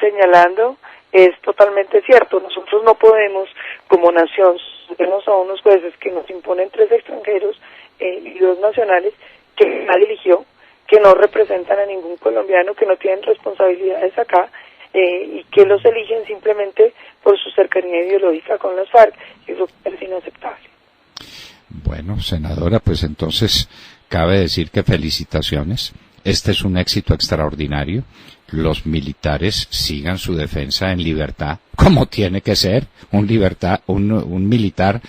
señalando es totalmente cierto. Nosotros no podemos, como nación, someternos a unos jueces que nos imponen 3 extranjeros y 2 nacionales que nadie eligió, que no representan a ningún colombiano, que no tienen responsabilidades acá, y que los eligen simplemente por su cercanía ideológica con las FARC. Eso es inaceptable. Bueno, senadora, pues entonces cabe decir que felicitaciones. Este es un éxito extraordinario. Los militares sigan su defensa en libertad, como tiene que ser. Un militar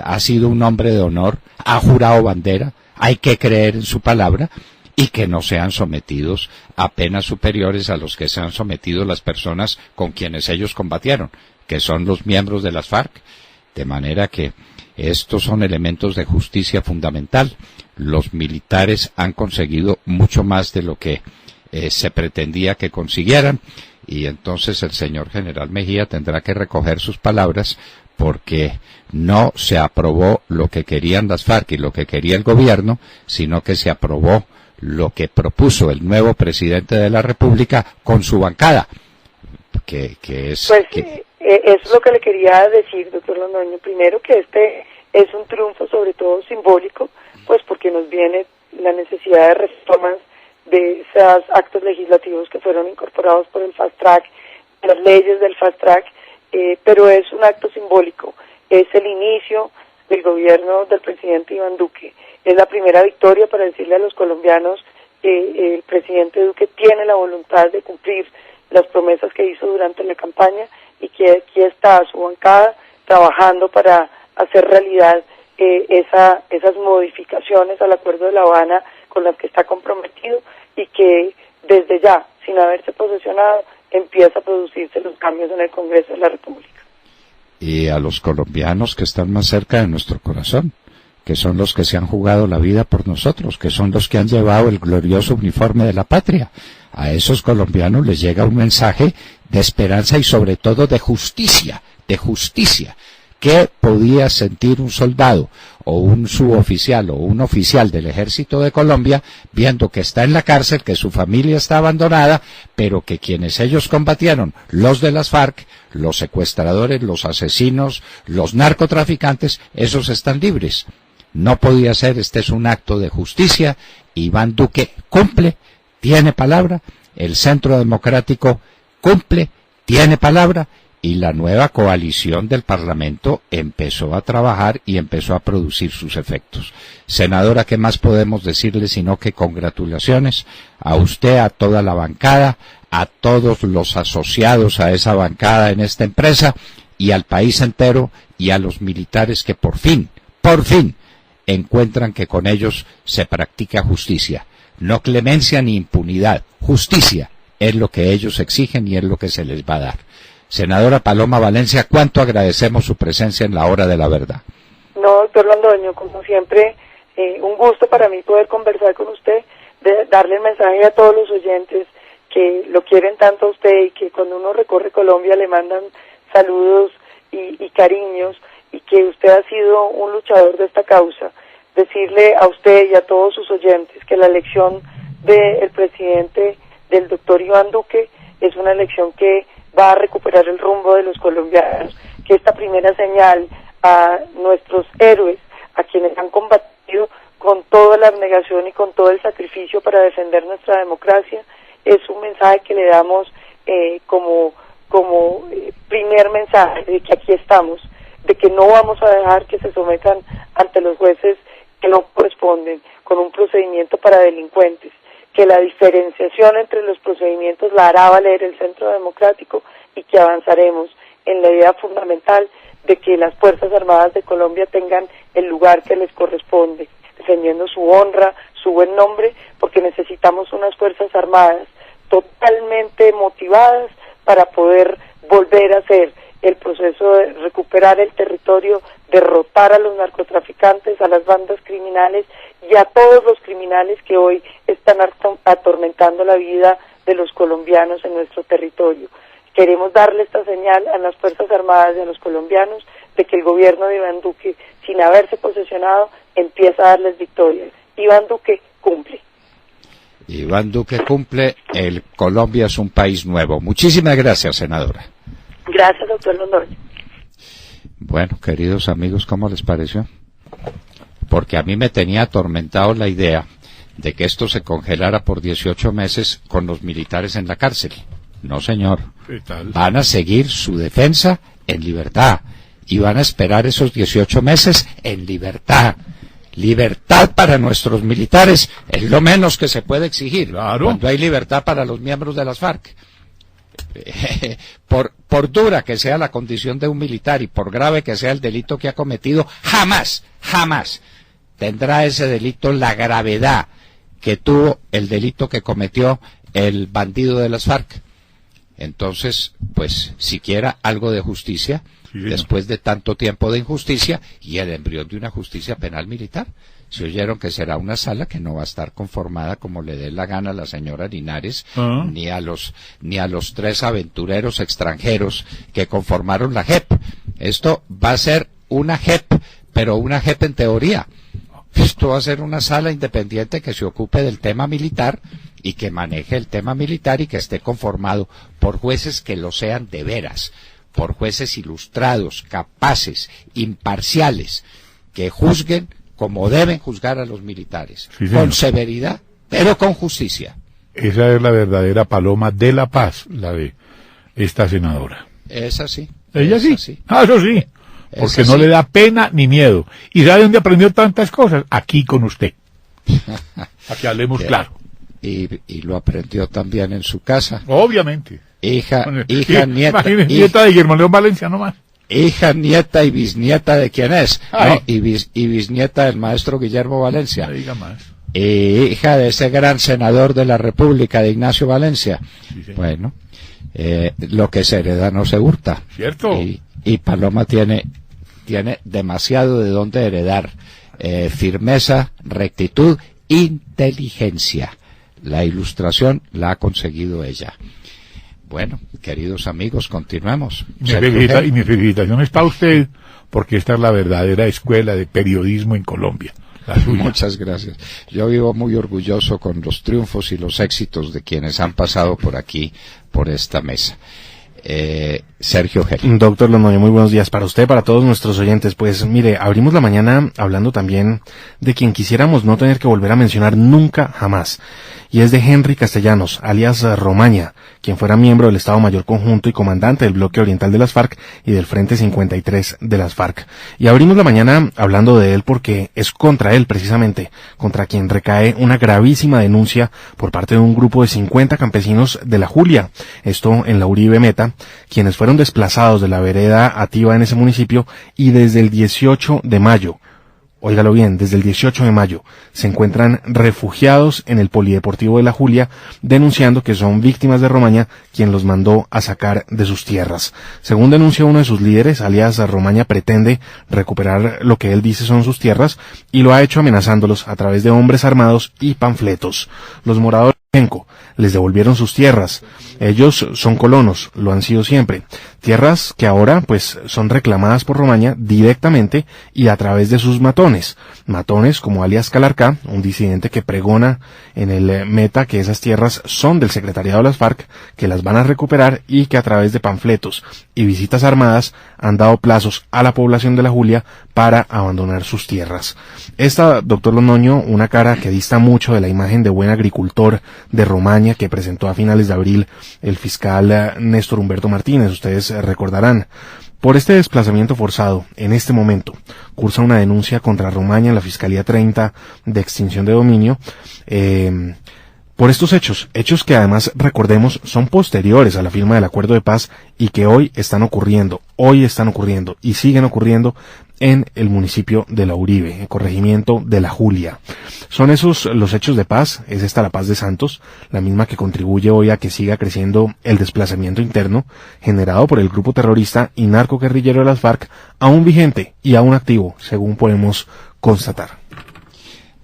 ha sido un hombre de honor, ha jurado bandera, hay que creer en su palabra, y que no sean sometidos a penas superiores a los que se han sometido las personas con quienes ellos combatieron, que son los miembros de las FARC. De manera que estos son elementos de justicia fundamental. Los militares han conseguido mucho más de lo que se pretendía que consiguieran, y entonces el señor general Mejía tendrá que recoger sus palabras, porque no se aprobó lo que querían las FARC y lo que quería el gobierno, sino que se aprobó lo que propuso el nuevo presidente de la República con su bancada, que es... Pues eso es lo que le quería decir, doctor Londoño. Primero, que este es un triunfo sobre todo simbólico, pues porque nos viene la necesidad de reformas de esos actos legislativos que fueron incorporados por el Fast Track, las leyes del Fast Track, pero es un acto simbólico, es el inicio del gobierno del presidente Iván Duque. Es la primera victoria para decirle a los colombianos que el presidente Duque tiene la voluntad de cumplir las promesas que hizo durante la campaña y que aquí está su bancada trabajando para hacer realidad esas modificaciones al Acuerdo de La Habana con las que está comprometido, y que desde ya, sin haberse posesionado, empieza a producirse los cambios en el Congreso de la República. Y a los colombianos que están más cerca de nuestro corazón, que son los que se han jugado la vida por nosotros, que son los que han llevado el glorioso uniforme de la patria. A esos colombianos les llega un mensaje de esperanza y sobre todo de justicia, ¿Qué podía sentir un soldado o un suboficial o un oficial del Ejército de Colombia viendo que está en la cárcel, que su familia está abandonada, pero que quienes ellos combatieron, los de las FARC, los secuestradores, los asesinos, los narcotraficantes, esos están libres? No podía ser. Este es un acto de justicia. Iván Duque cumple, tiene palabra, el Centro Democrático cumple, tiene palabra, y la nueva coalición del Parlamento empezó a trabajar y empezó a producir sus efectos. Senadora, ¿qué más podemos decirle sino que congratulaciones a usted, a toda la bancada, a todos los asociados a esa bancada en esta empresa, y al país entero, y a los militares que por fin, encuentran que con ellos se practica justicia? No clemencia ni impunidad, justicia es lo que ellos exigen y es lo que se les va a dar. Senadora Paloma Valencia, ¿cuánto agradecemos su presencia en la Hora de la Verdad? No, doctor Londoño, como siempre, un gusto para mí poder conversar con usted, de darle el mensaje a todos los oyentes que lo quieren tanto a usted y que cuando uno recorre Colombia le mandan saludos y cariños, y que usted ha sido un luchador de esta causa. Decirle a usted y a todos sus oyentes que la elección del presidente, del doctor Iván Duque, es una elección que va a recuperar el rumbo de los colombianos, que esta primera señal a nuestros héroes, a quienes han combatido con toda la abnegación y con todo el sacrificio para defender nuestra democracia, es un mensaje que le damos como primer mensaje de que aquí estamos, de que no vamos a dejar que se sometan ante los jueces que no corresponden, con un procedimiento para delincuentes, que la diferenciación entre los procedimientos la hará valer el Centro Democrático y que avanzaremos en la idea fundamental de que las Fuerzas Armadas de Colombia tengan el lugar que les corresponde, defendiendo su honra, su buen nombre, porque necesitamos unas Fuerzas Armadas totalmente motivadas para poder volver a hacer el proceso de recuperar el territorio, derrotar a los narcotraficantes, a las bandas criminales y a todos los criminales que hoy están atormentando la vida de los colombianos en nuestro territorio. Queremos darle esta señal a las Fuerzas Armadas y a los colombianos de que el gobierno de Iván Duque, sin haberse posesionado, empieza a darles victorias. Iván Duque cumple. Iván Duque cumple, el Colombia es un país nuevo. Muchísimas gracias, senadora. Gracias, doctor Londoño. Bueno, queridos amigos, ¿cómo les pareció? Porque a mí me tenía atormentado la idea de que esto se congelara por 18 meses con los militares en la cárcel. No, señor. ¿Qué tal? Van a seguir su defensa en libertad y van a esperar esos 18 meses en libertad. Libertad para nuestros militares es lo menos que se puede exigir. Claro. Cuando hay libertad para los miembros de las FARC. Por dura que sea la condición de un militar y por grave que sea el delito que ha cometido, jamás tendrá ese delito la gravedad que tuvo el delito que cometió el bandido de las FARC. Entonces, pues, siquiera algo de justicia, sí, después de tanto tiempo de injusticia y el embrión de una justicia penal militar. Se oyeron que será una sala que no va a estar conformada como le dé la gana a la señora Linares, ni a los 3 aventureros extranjeros que conformaron la JEP. Esto va a ser una JEP, pero una JEP en teoría. Esto va a ser una sala independiente que se ocupe del tema militar y que maneje el tema militar y que esté conformado por jueces que lo sean de veras, por jueces ilustrados, capaces, imparciales, que juzguen como deben juzgar a los militares, sí, con severidad, pero con justicia. Esa es la verdadera paloma de la paz, la de esta senadora. Es así. ¿Ella sí? Así. Ah, eso sí. Porque no así. le da pena ni miedo. ¿Y sabe dónde aprendió tantas cosas? Aquí con usted. Aquí hablemos claro. Y lo aprendió también en su casa. Obviamente. Hija, nieta. Nieta de Guillermo León Valencia nomás. Hija, nieta y bisnieta de quién es, Ay. ¿no? Y bisnieta del maestro Guillermo Valencia. No diga más. Hija de ese gran senador de la República, de Ignacio Valencia. Sí, señor. Bueno, lo que se hereda no se hurta. ¿Cierto? Y Paloma tiene demasiado de dónde heredar. Firmeza, rectitud, inteligencia. La ilustración la ha conseguido ella. Bueno, queridos amigos, continuemos. Y mi felicitación es para usted, porque esta es la verdadera escuela de periodismo en Colombia. La suya. Muchas gracias. Yo vivo muy orgulloso con los triunfos y los éxitos de quienes han pasado por aquí, por esta mesa. Sergio Gel. Doctor Londoño, muy buenos días para usted, para todos nuestros oyentes. Pues mire, abrimos la mañana hablando también de quien quisiéramos no tener que volver a mencionar nunca jamás, y es de Henry Castellanos, alias Romaña, quien fuera miembro del Estado Mayor Conjunto y comandante del bloque oriental de las FARC y del Frente 53 de las FARC. Y abrimos la mañana hablando de él porque es contra él, precisamente, contra quien recae una gravísima denuncia por parte de un grupo de 50 campesinos de la Julia, esto en la Uribe Meta, quienes fueron desplazados de la vereda Ativa en ese municipio y desde el 18 de mayo, óigalo bien, desde el 18 de mayo, se encuentran refugiados en el Polideportivo de la Julia, denunciando que son víctimas de Romaña, quien los mandó a sacar de sus tierras. Según denuncia uno de sus líderes, alias Romaña pretende recuperar lo que él dice son sus tierras, y lo ha hecho amenazándolos a través de hombres armados y panfletos. Los moradores les devolvieron sus tierras. Ellos son colonos, lo han sido siempre. Tierras que ahora, pues, son reclamadas por Romaña directamente y a través de sus matones. Matones como alias Calarcá, un disidente que pregona en el Meta que esas tierras son del secretariado de las FARC, que las van a recuperar y que a través de panfletos y visitas armadas han dado plazos a la población de la Julia para abandonar sus tierras. Esta, doctor Londoño, una cara que dista mucho de la imagen de buen agricultor de Romaña que presentó a finales de abril el fiscal Néstor Humberto Martínez, ustedes recordarán. Por este desplazamiento forzado, en este momento, cursa una denuncia contra Romaña en la Fiscalía 30 de extinción de dominio, por estos hechos que además, recordemos, son posteriores a la firma del acuerdo de paz y que hoy están ocurriendo y siguen ocurriendo en el municipio de La Uribe, el corregimiento de La Julia. Son esos los hechos de paz, es esta la paz de Santos, la misma que contribuye hoy a que siga creciendo el desplazamiento interno generado por el grupo terrorista y narcoguerrillero de las FARC, aún vigente y aún activo, según podemos constatar.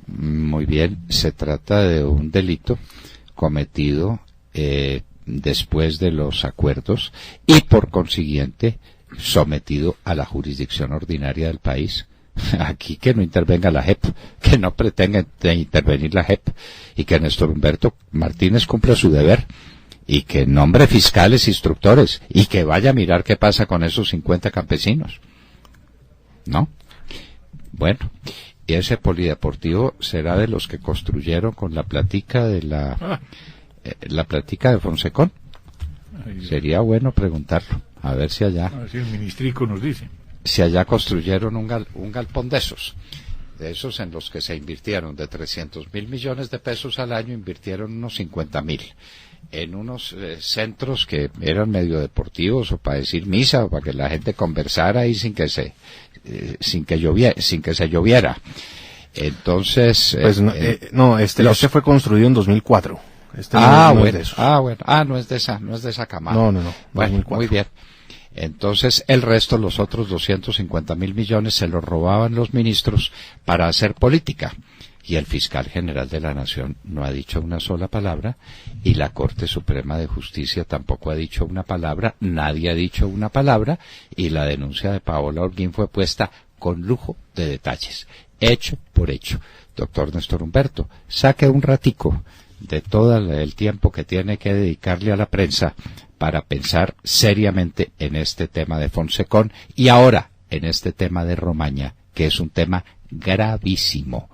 Muy bien, se trata de un delito cometido después de los acuerdos y por consiguiente sometido a la jurisdicción ordinaria del país. Aquí que no intervenga la JEP, que no pretende intervenir la JEP y que Néstor Humberto Martínez cumpla su deber y que nombre fiscales, instructores y que vaya a mirar qué pasa con esos 50 campesinos. ¿No? Bueno, y ese polideportivo será de los que construyeron con la platica de la platica de Fonsecón. Sería bueno preguntarlo, a ver si allá. A ver si el ministrico nos dice. Si allá construyeron un galpón de esos en los que se invirtieron de 300.000 millones de pesos al año, invirtieron unos 50.000 en unos centros que eran medio deportivos o para decir misa o para que la gente conversara ahí sin que se lloviera. Entonces pues este fue construido en 2004. No es de esa camada. No. Bueno, 2004. Muy bien. Entonces, el resto, los otros 250.000 millones, se los robaban los ministros para hacer política. Y el fiscal general de la Nación no ha dicho una sola palabra, y la Corte Suprema de Justicia tampoco ha dicho una palabra, nadie ha dicho una palabra, y la denuncia de Paola Holguín fue puesta con lujo de detalles, hecho por hecho. Doctor Néstor Humberto, saque un ratico de todo el tiempo que tiene que dedicarle a la prensa para pensar seriamente en este tema de Fonsecón y ahora en este tema de Romaña, que es un tema gravísimo,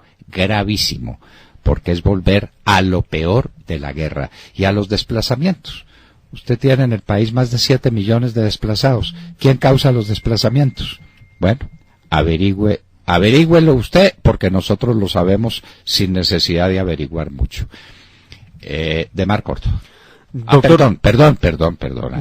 porque es volver a lo peor de la guerra y a los desplazamientos. Usted tiene en el país más de 7 millones de desplazados. ¿Quién causa los desplazamientos? Bueno, averígüelo usted, porque nosotros lo sabemos sin necesidad de averiguar mucho. De Mar Corto. Doctor, Perdón.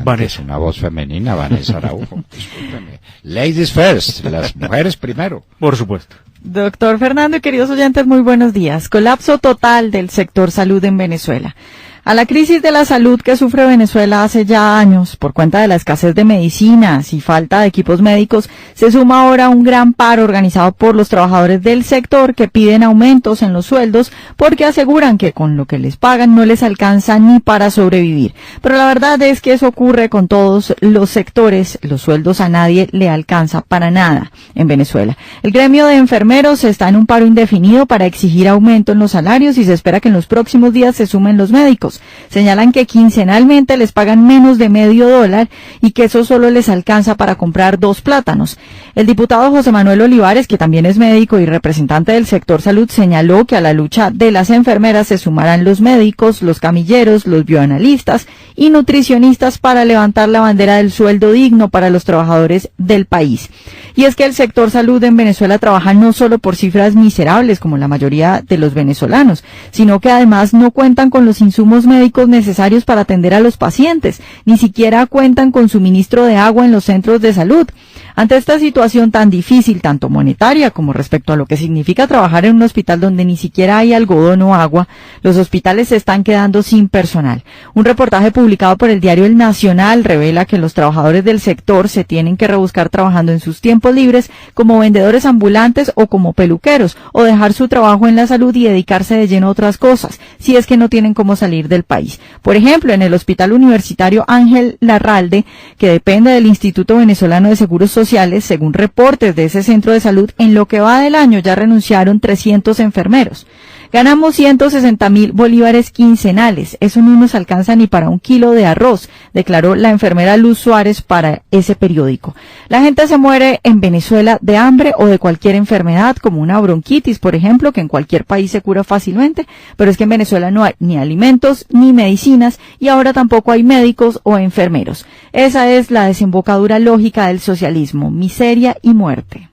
Vanessa. Es una voz femenina, Vanessa Araujo. Discúlpeme. Ladies first, las mujeres primero. Por supuesto. Doctor Fernando y queridos oyentes, muy buenos días. Colapso total del sector salud en Venezuela. A la crisis de la salud que sufre Venezuela hace ya años por cuenta de la escasez de medicinas y falta de equipos médicos, se suma ahora un gran paro organizado por los trabajadores del sector que piden aumentos en los sueldos porque aseguran que con lo que les pagan no les alcanza ni para sobrevivir. Pero la verdad es que eso ocurre con todos los sectores, los sueldos a nadie le alcanza para nada en Venezuela. El gremio de enfermeros está en un paro indefinido para exigir aumento en los salarios y se espera que en los próximos días se sumen los médicos. Señalan que quincenalmente les pagan menos de $0.50 y que eso solo les alcanza para comprar 2 plátanos. El diputado José Manuel Olivares, que también es médico y representante del sector salud, señaló que a la lucha de las enfermeras se sumarán los médicos, los camilleros, los bioanalistas y nutricionistas para levantar la bandera del sueldo digno para los trabajadores del país. Y es que el sector salud en Venezuela trabaja no solo por cifras miserables como la mayoría de los venezolanos, sino que además no cuentan con los insumos médicos necesarios para atender a los pacientes, ni siquiera cuentan con suministro de agua en los centros de salud. Ante esta situación tan difícil, tanto monetaria como respecto a lo que significa trabajar en un hospital donde ni siquiera hay algodón o agua, los hospitales se están quedando sin personal. Un reportaje publicado por el diario El Nacional revela que los trabajadores del sector se tienen que rebuscar trabajando en sus tiempos libres como vendedores ambulantes o como peluqueros, o dejar su trabajo en la salud y dedicarse de lleno a otras cosas, si es que no tienen cómo salir del país. Por ejemplo, en el Hospital Universitario Ángel Larralde, que depende del Instituto Venezolano de Seguros Sociales, según reportes de ese centro de salud, en lo que va del año ya renunciaron 300 enfermeros. Ganamos 160.000 bolívares quincenales. Eso no nos alcanza ni para un kilo de arroz, declaró la enfermera Luz Suárez para ese periódico. La gente se muere en Venezuela de hambre o de cualquier enfermedad, como una bronquitis, por ejemplo, que en cualquier país se cura fácilmente, pero es que en Venezuela no hay ni alimentos ni medicinas y ahora tampoco hay médicos o enfermeros. Esa es la desembocadura lógica del socialismo, miseria y muerte.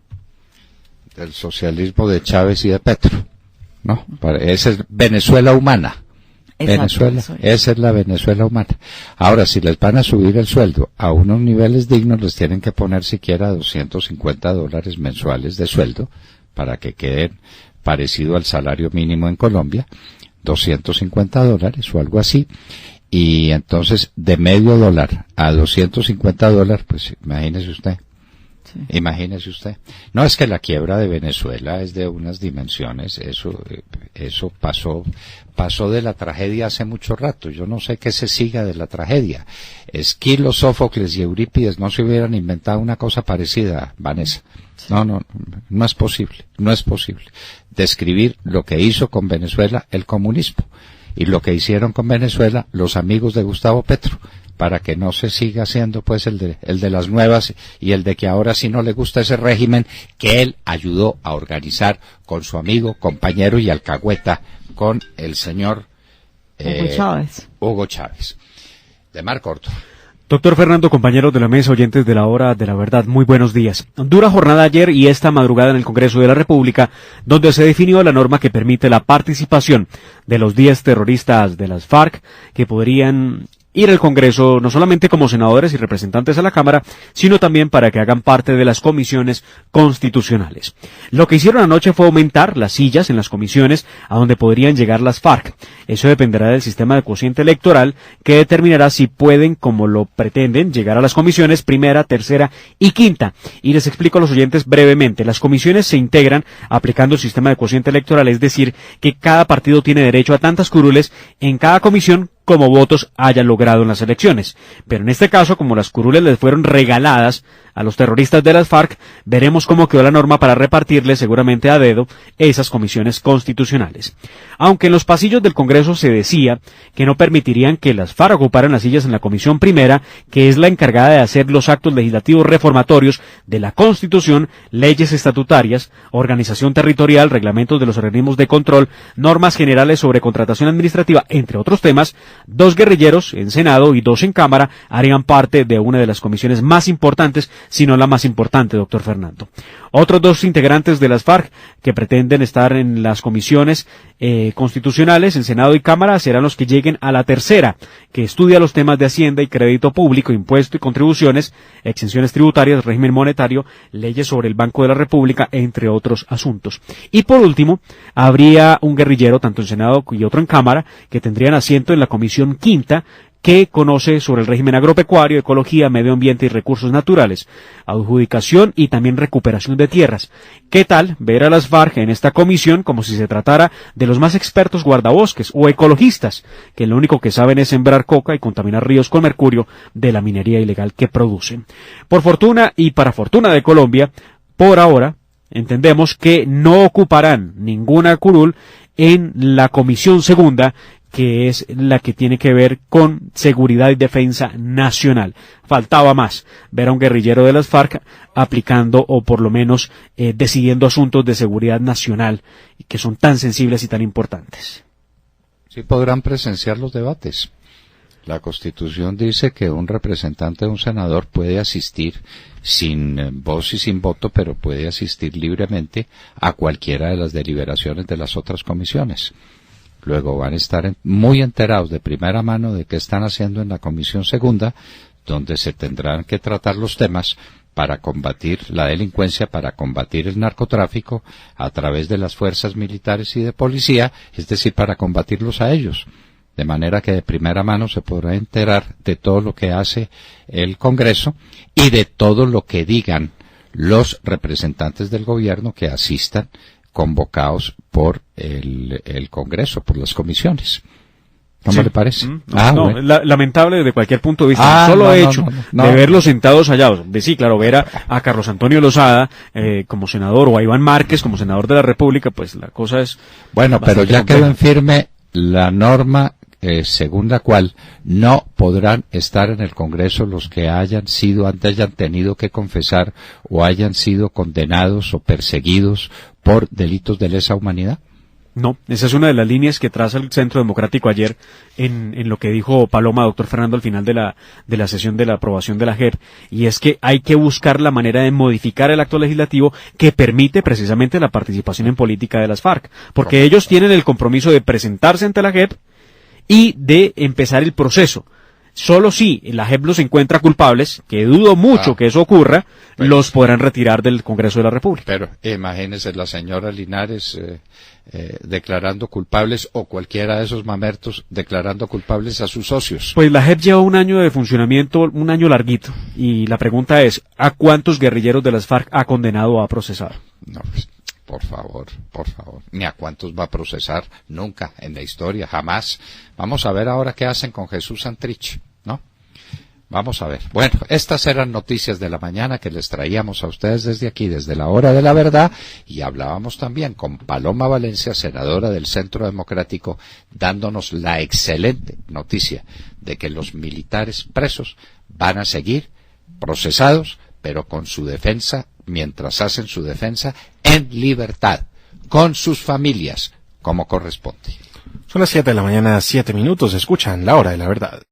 Del socialismo de Chávez y de Petro. No, esa es Venezuela humana. Exacto, Venezuela, esa es la Venezuela humana. Ahora, si les van a subir el sueldo a unos niveles dignos, les tienen que poner siquiera $250 mensuales de sueldo para que queden parecido al salario mínimo en Colombia, $250 o algo así. Y entonces, de $0.50 a $250, pues imagínese usted. Sí. Imagínese usted. No, es que la quiebra de Venezuela es de unas dimensiones, eso pasó de la tragedia hace mucho rato. Yo no sé qué se siga de la tragedia. Esquilo, Sófocles y Eurípides no se hubieran inventado una cosa parecida, Vanessa. Sí. No es posible, describir lo que hizo con Venezuela el comunismo y lo que hicieron con Venezuela los amigos de Gustavo Petro, para que no se siga haciendo pues el de las nuevas y el de que ahora sí no le gusta ese régimen que él ayudó a organizar con su amigo, compañero y alcahueta, con el señor Hugo Chávez. De Mar Corto. Doctor Fernando, compañeros de la mesa, oyentes de la Hora de la Verdad, muy buenos días. Dura jornada ayer y esta madrugada en el Congreso de la República, donde se definió la norma que permite la participación de los 10 terroristas de las FARC que podrían ir al Congreso no solamente como senadores y representantes a la Cámara, sino también para que hagan parte de las comisiones constitucionales. Lo que hicieron anoche fue aumentar las sillas en las comisiones a donde podrían llegar las FARC. Eso dependerá del sistema de cociente electoral que determinará si pueden, como lo pretenden, llegar a las comisiones primera, tercera y quinta. Y les explico a los oyentes brevemente. Las comisiones se integran aplicando el sistema de cociente electoral, es decir, que cada partido tiene derecho a tantas curules en cada comisión como votos haya logrado en las elecciones. Pero en este caso, como las curules les fueron regaladas a los terroristas de las FARC, veremos cómo quedó la norma para repartirles seguramente a dedo esas comisiones constitucionales. Aunque en los pasillos del Congreso se decía que no permitirían que las FARC ocuparan las sillas en la comisión primera, que es la encargada de hacer los actos legislativos reformatorios de la Constitución, leyes estatutarias, organización territorial, reglamentos de los organismos de control, normas generales sobre contratación administrativa, entre otros temas, 2 guerrilleros en Senado y 2 en Cámara harían parte de una de las comisiones más importantes, si no la más importante, doctor Fernando. Otros 2 integrantes de las FARC que pretenden estar en las comisiones constitucionales en Senado y Cámara serán los que lleguen a la tercera, que estudia los temas de Hacienda y Crédito Público, Impuesto y Contribuciones, exenciones tributarias, régimen monetario, leyes sobre el Banco de la República, entre otros asuntos. Y por último, habría un guerrillero, tanto en Senado y otro en Cámara, que tendrían asiento en la Comisión Quinta, que conoce sobre el régimen agropecuario, ecología, medio ambiente y recursos naturales, adjudicación y también recuperación de tierras. ¿Qué tal ver a las FARC en esta comisión como si se tratara de los más expertos guardabosques o ecologistas, que lo único que saben es sembrar coca y contaminar ríos con mercurio de la minería ilegal que producen? Por fortuna y para fortuna de Colombia, por ahora, entendemos que no ocuparán ninguna curul en la comisión segunda, que es la que tiene que ver con seguridad y defensa nacional. Faltaba más ver a un guerrillero de las FARC aplicando o por lo menos decidiendo asuntos de seguridad nacional que son tan sensibles y tan importantes. Sí podrán presenciar los debates. La Constitución dice que un representante de un senador puede asistir sin voz y sin voto, pero puede asistir libremente a cualquiera de las deliberaciones de las otras comisiones. Luego van a estar muy enterados de primera mano de qué están haciendo en la comisión segunda, donde se tendrán que tratar los temas para combatir la delincuencia, para combatir el narcotráfico a través de las fuerzas militares y de policía, es decir, para combatirlos a ellos. De manera que de primera mano se podrá enterar de todo lo que hace el Congreso y de todo lo que digan los representantes del gobierno que asistan convocados por el Congreso, por las comisiones. ¿Cómo le parece? Bueno. Lamentable desde cualquier punto de vista. Solo hecho de verlos sentados allá. Sí, claro, ver a Carlos Antonio Lozada como senador o a Iván Márquez como senador de la República, pues la cosa es... Bueno, pero ya quedó en firme la norma según la cual no podrán estar en el Congreso los que hayan tenido que confesar o hayan sido condenados o perseguidos por delitos de lesa humanidad. No, esa es una de las líneas que traza el Centro Democrático ayer en lo que dijo Paloma, doctor Fernando, al final de la sesión de la aprobación de la JEP, y es que hay que buscar la manera de modificar el acto legislativo que permite precisamente la participación en política de las FARC, porque ellos tienen el compromiso de presentarse ante la JEP y de empezar el proceso. Solo si la JEP los encuentra culpables, que dudo mucho que eso ocurra, los podrán retirar del Congreso de la República. Pero imagínese la señora Linares declarando culpables, o cualquiera de esos mamertos declarando culpables a sus socios. Pues la JEP lleva un año de funcionamiento, un año larguito, y la pregunta es, ¿a cuántos guerrilleros de las FARC ha condenado o ha procesado? No, pues, por favor, ni a cuántos va a procesar, nunca en la historia, jamás. Vamos a ver ahora qué hacen con Jesús Santrich, ¿no? Vamos a ver. Bueno, estas eran noticias de la mañana que les traíamos a ustedes desde aquí, desde la Hora de la Verdad, y hablábamos también con Paloma Valencia, senadora del Centro Democrático, dándonos la excelente noticia de que los militares presos van a seguir procesados, pero con su defensa, mientras hacen su defensa, en libertad, con sus familias, como corresponde. Son las 7 de la mañana, 7 minutos, escuchan La Hora de la Verdad.